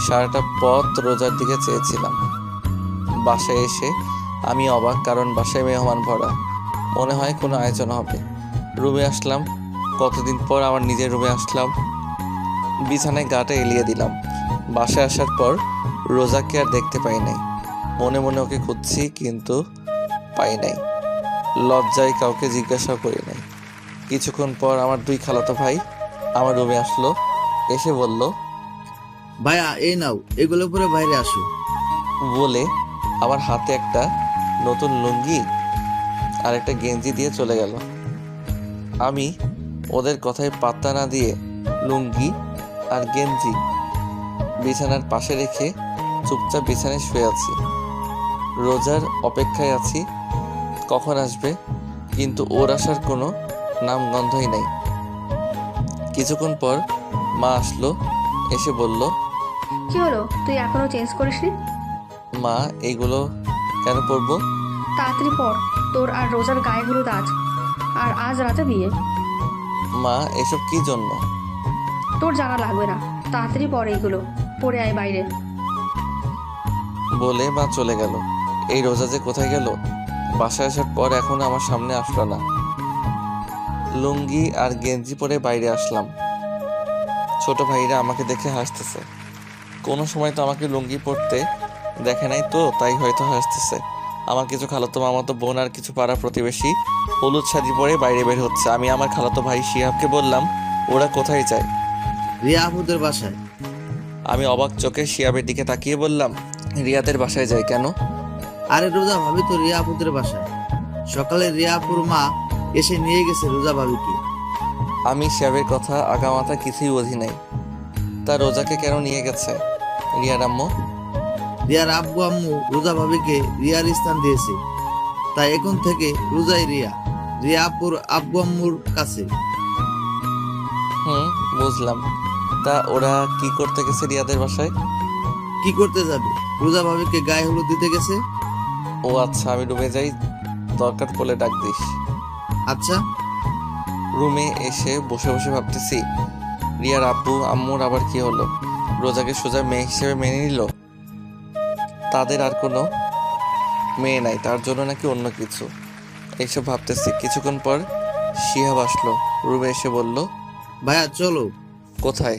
সারাটা পথ রোজার দিকে চেয়েছিলাম। বাসায় এসে আমি অবাক, কারণ বাসায় মেহমান ভরা, মনে হয় কোনো আয়োজন হবে। রুমে আসলাম, কতদিন পর আমার নিজের রুমে আসলাম। বিছানায় গাটা এলিয়ে দিলাম। বাসায় আসার পর রোজাকে আর দেখতে পাই নাই। মনে মনে ওকে খুঁজছি, কিন্তু পাই নাই। লজ্জায় কাউকে জিজ্ঞাসাও করি নাই। কিছুক্ষণ পর আমার 2 খালাতো ভাই আমার রুমে আসলো, এসে বলল, ভাইয়া এই নাও, এগুলো পরে বাইরে আসো। বলে আমার হাতে একটা নতুন লুঙ্গি আর একটা গেঞ্জি দিয়ে চলে গেল। আমি ওদের কথায় পাত্তা না দিয়ে লুঙ্গি আর গেঞ্জি বিছানার পাশে রেখে চুপচাপ বিছানায় শুয়ে আছি। রোজার অপেক্ষায় আছি কখন আসবে, কিন্তু ওর আসার কোনো নাম গন্ধই নাই। কিছুক্ষণ পর মা আসলো, এসে বলল, কি হলো, তুই এখনো চেঞ্জ করিসনি? মা, এইগুলো কেন পরবো? তাড়াতাড়ি পর, তোর আর রোজার গায়ে হলুদ আজ, আর আজ রাতে বিয়ে। মা, এসব কি জন্য? তোর জানা লাগবে না, তাড়াতাড়ি পর এইগুলো, পরে আয় বাইরে। বলে মা চলে গেল। এই রোজা যে কোথায় গেল? বাসায় আসার পর এখনো আমার সামনে আসলো না। লুঙ্গি আর গেঞ্জি পরে বাইরে আসলাম। ছোট ভাইরা আমাকে দেখে হাসতেছে। কোনো সময় তো আমাকে লুঙ্গি পরতে দেখে নাই, তো তাই হয়তো হাসতেছে। আমার কিছু খালাতো মামাতো বোন আর কিছু পাড়া প্রতিবেশী হলুদ শাড়ি পরে বাইরে বের হচ্ছে। আমি আমার খালাতো ভাই শিহাবকে বললাম, ওরা কোথায় যায়? রিয়া আপুদের বাসায়। আমি অবাক চোখে শিহাবের দিকে তাকিয়ে বললাম, রিয়াদের বাসায় যায় কেন? আরে রোজা ভাবি তো রিয়া আপুদের বাসায়। সকালে রিয়া আপুর মা এসে নিয়ে গেছে রোজা ভাবিকে। আমি শিহাবের কথা আগামাথা কিছুই বুঝি নাই। তা রোজাকে কেন নিয়ে গেছে রিয়ার আম্মু? রিয়ার আব্বু আম্মু রোজা ভাবিকে রিয়ার স্থান দিয়েছে, তাই এখন থেকে রোজাই রিয়া, রিয়া আপুর আব্বু আম্মুর কাছে। বুঝলাম। তা ওরা কি করতে গেছে রিয়াদের বাসায়? কি করতে যাবে, রোজা ভাবিকে গায়ে হলুদ দিতে গেছে। ও আচ্ছা, আমি রুমে যাই, দরকার পড়লে ডাক দিস। আচ্ছা। রুমে এসে বসে বসে ভাবতেছি, রিয়ার আব্বু আম্মুর আবার কি হলো? রোজাকে সোজা মেয়ে হিসেবে মেনে নিল? তাদের আর কোনো মেয়ে নাই, তার জন্য নাকি অন্য কিছু? এইসব ভাবতেছি। কিছুক্ষণ পর শিহাব আসলো, রুমে এসে বলল, ভাইয়া চলো। কোথায়?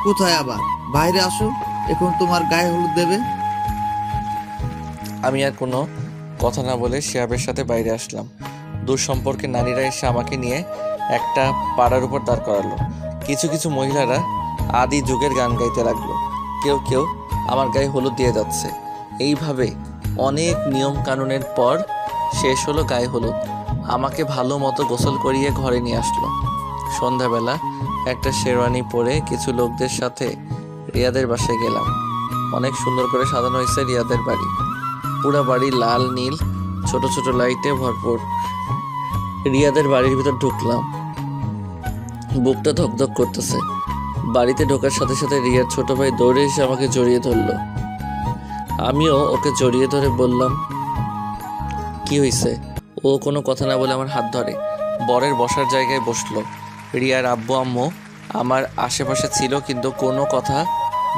কোথায় আবার, বাইরে আসো, এখন তোমার গায়ে হলুদ দেবে। আমি আর কোনো কথা না বলে শিহাবের সাথে বাইরে আসলাম। দূর সম্পর্কে নারীরা এসে আমাকে নিয়ে একটা পাড়ার উপর দাঁড় করালো। কিছু কিছু মহিলারা আদি যুগের গান গাইতে লাগলো। কেউ কেউ আমার গায়ে হলুদ দিয়ে যাচ্ছে। এইভাবে অনেক নিয়ম কানুনের পর শেষ হলো গায়ে হলুদ। আমাকে ভালো মতো গোসল করিয়ে ঘরে নিয়ে আসলো। সন্ধ্যাবেলা একটা শেরওয়ানি পরে কিছু লোকদের সাথে রিয়াদের বাসায় গেলাম। অনেক সুন্দর করে সাজানো হয়েছে রিয়াদের বাড়ি। পুরা বাড়ি লাল নীল ছোট ছোট লাইটে ভরপুর। রিয়াদের বাড়ির ভিতর ঢুকলাম, বুকটা ধকধক করতেছে। বাড়িতে ঢোকার সাথে সাথে রিয়ার ছোট ভাই দৌড়ে এসে আমাকে জড়িয়ে ধরলো। আমিও ওকে জড়িয়ে ধরে বললাম, কি হয়েছে? ও কোনো কথা না বলে আমার হাত ধরে বরের বসার জায়গায় বসলো। রিয়ার আব্বু আম্মু আমার আশেপাশে ছিল, কিন্তু কোনো কথা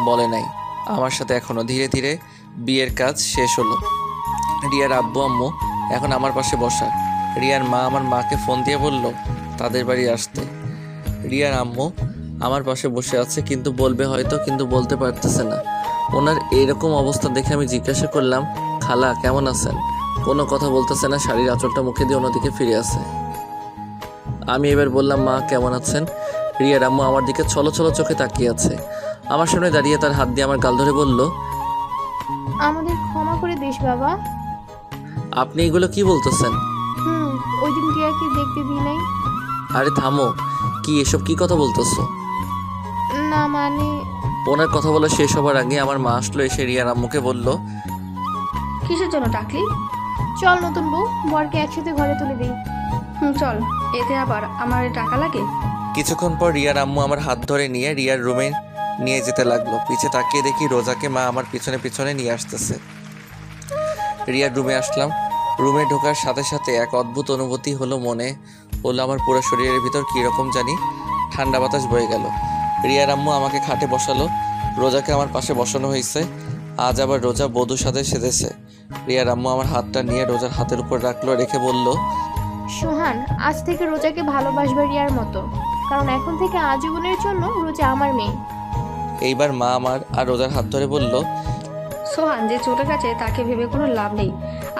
বলে নাই। আমার সাথে এখনও। ধীরে ধীরে বিয়ের কাজ শেষ হলো। রিয়ার আব্বু আম্মু এখন আমার পাশে বসা। রিয়ার মা আমার মাকে ফোন দিয়ে বলল তাদের বাড়ি আসতে। রিয়ার আম্মু আমার পাশে বসে আছে, কিন্তু বলবে হয়তো, কিন্তু বলতে পারতেছে না। ওনার এইরকম অবস্থা দেখে আমি জিজ্ঞাসা করলাম, খালা কেমন আছেন? কোনো কথা বলতেছে না, শাড়ির আঁচলটা মুখে দিয়ে অন্যদিকে ফিরে আছে। আমি এবার বললাম, মা কেমন আছেন? রিয়ার আম্মু আমার দিকে ছলো ছলো চোখে তাকিয়ে আছে। আমার সামনে দাঁড়িয়ে তার হাত দিয়ে আমার গাল ধরে বলল, আমাদের ক্ষমা করে দিস বাবা। আপনি এগুলো কি বলতেছেন? ওই দিন রিয়াকে দেখতে দিই নাই। আরে থামো, কি এসব কি কথা বলতেছো? না মানে ওনার কথা বলা শেষ হবার আগে আমার মা আসলো, এসে রিয়ার আম্মুকে বলল, কিসের জন্য ডাকলি? চল নতুন বউ, বরকে একসাথে ঘরে তুলে দিই। চল, এতে আবার আমার টাকা লাগে? কিছুক্ষণ পর রিয়ার আম্মু আমার হাত ধরে নিয়ে রিয়ার রুমে নিয়ে যেতে লাগলো। পিছে তাকিয়ে দেখি রোজাকে মা আমার পিছনে পিছনে নিয়ে আসতেছে। রিয়ার রুমে আসলাম। রুমে ঢোকার সাথে সাথে এক অদ্ভুত অনুভূতি হলো, মনে হলো আমার পুরো শরীরের ভিতর কীরকম জানি ঠান্ডা বাতাস বয়ে গেল। রিয়ার আম্মু আমাকে খাটে বসালো, রোজাকে আমার পাশে বসানো হয়েছে। আজ আবার রোজা বধূ সাথে সেজেছে। রিয়ার আম্মু আমার হাতটা নিয়ে রোজার হাতের উপর রাখলো, রেখে বলল, সোহান, আজ থেকে রোজাকে ভালোবাসবে রিয়ার মতো, কারণ এখন থেকে আজীবনের জন্য রোজা আমার মেয়ে। এইবার মা আমার আর রোজার হাত ধরে বলল, সোহান যে চলে গেছে তাকে ভেবে কোনো লাভ নেই।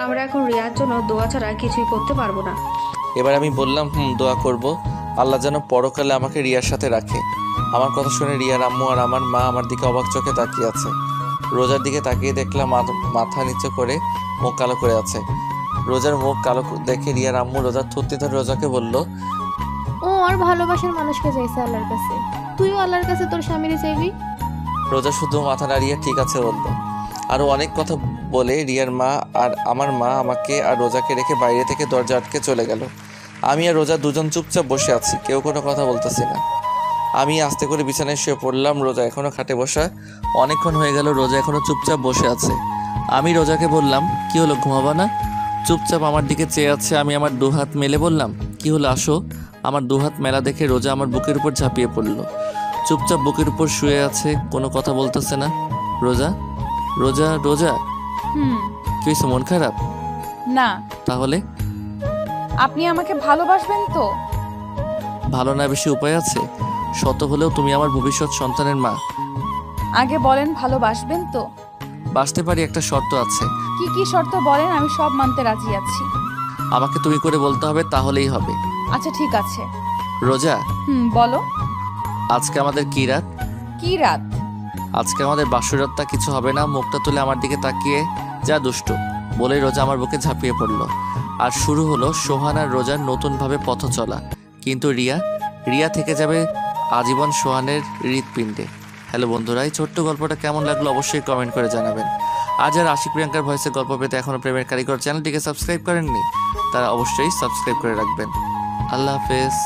আমরা এখন রিয়ার জন্য দোয়া ছাড়া কিছুই করতে পারবো না। এবার আমি বললাম, দোয়া করব, আল্লাহ যেন পরকালে আমাকে রিয়ার সাথে রাখে। আমার কথা শুনে রিয়ার আম্মু আর আমার মা আমার দিকে অবাক চোখে তাকিয়ে আছে। রোজার দিকে তাকিয়ে দেখলাম মাথা নিচু করে মুখ কালো করে আছে। রোজার মুখ কালো দেখে রিয়ার আম্মু রোজার থুতনি ধরে রোজাকে বলল, ও আর ভালোবাসার মানুষকে চাইছে আল্লাহর কাছে, তুইও আল্লাহর কাছে তোর স্বামীরে চাইবি। রোজা শুধু মাথা নাড়িয়ে ঠিক আছে বলল। আরও অনেক কথা বলে রিয়ার মা আর আমার মা আমাকে আর রোজাকে রেখে বাইরে থেকে দরজা আটকে চলে গেল। আমি আর রোজা দুজন চুপচাপ বসে আছি, কেউ কোনো কথা বলতেছি না। আমি আস্তে করে বিছানায় শুয়ে পড়লাম। রোজা এখনও খাটে বসা। অনেকক্ষণ হয়ে গেল, রোজা এখনও চুপচাপ বসে আছে। আমি রোজাকে বললাম, কি হলো, ঘুমাবা না? চুপচাপ আমার দিকে চেয়ে আছে। আমি আমার দুহাত মেলে বললাম, কি হলো, আসো। আমার দুহাত মেলা দেখে রোজা আমার বুকের উপর ঝাঁপিয়ে পড়ল। চুপচাপ বুকের উপর শুয়ে আছে, কোনো কথা বলতেছে না। রোজা রোজা রোজা কি হয়েছে, মন খারাপ? না। তাহলে আপনি আমাকে ভালোবাসবেন তো? ভালো না বেশি উপায় আছে? শত হলেও তুমি আমার ভবিষ্যৎ সন্তানের মা। আগে বলেন, ভালোবাসবেন তো? বাঁচতে পারি, একটা শর্ত আছে। কি কি শর্ত বলেন, আমি সব মানতে রাজি আছি। আমাকে তুমি করে বলতে হবে, তাহলেই হবে। আচ্ছা ঠিক আছে। রোজা, বলো। আজকে আমাদের কি রাত? কি রাত? আজকে আমাদের বাসুরাতটা কিছু হবে না। মুখটা তুলে আমার দিকে তাকিয়ে যা দুষ্টু বলে রোজা আমার বুকে ঝাঁপিয়ে পড়লো। আর শুরু হলো সোহান আর রোজার নতুনভাবে পথ চলা। কিন্তু রিয়া থেকে যাবে আজীবন সোহানের হৃৎপিণ্ডে। হ্যালো বন্ধুরা, এই ছোট্ট গল্পটা কেমন লাগলো অবশ্যই কমেন্ট করে জানাবেন। আজ আর আশিক প্রিয়াঙ্কার ভয়েসের গল্প পেতে এখনও প্রেমের কারিগর চ্যানেলটিকে সাবস্ক্রাইব করেননি, তারা অবশ্যই সাবস্ক্রাইব করে রাখবেন। আল্লাহ হাফেজ।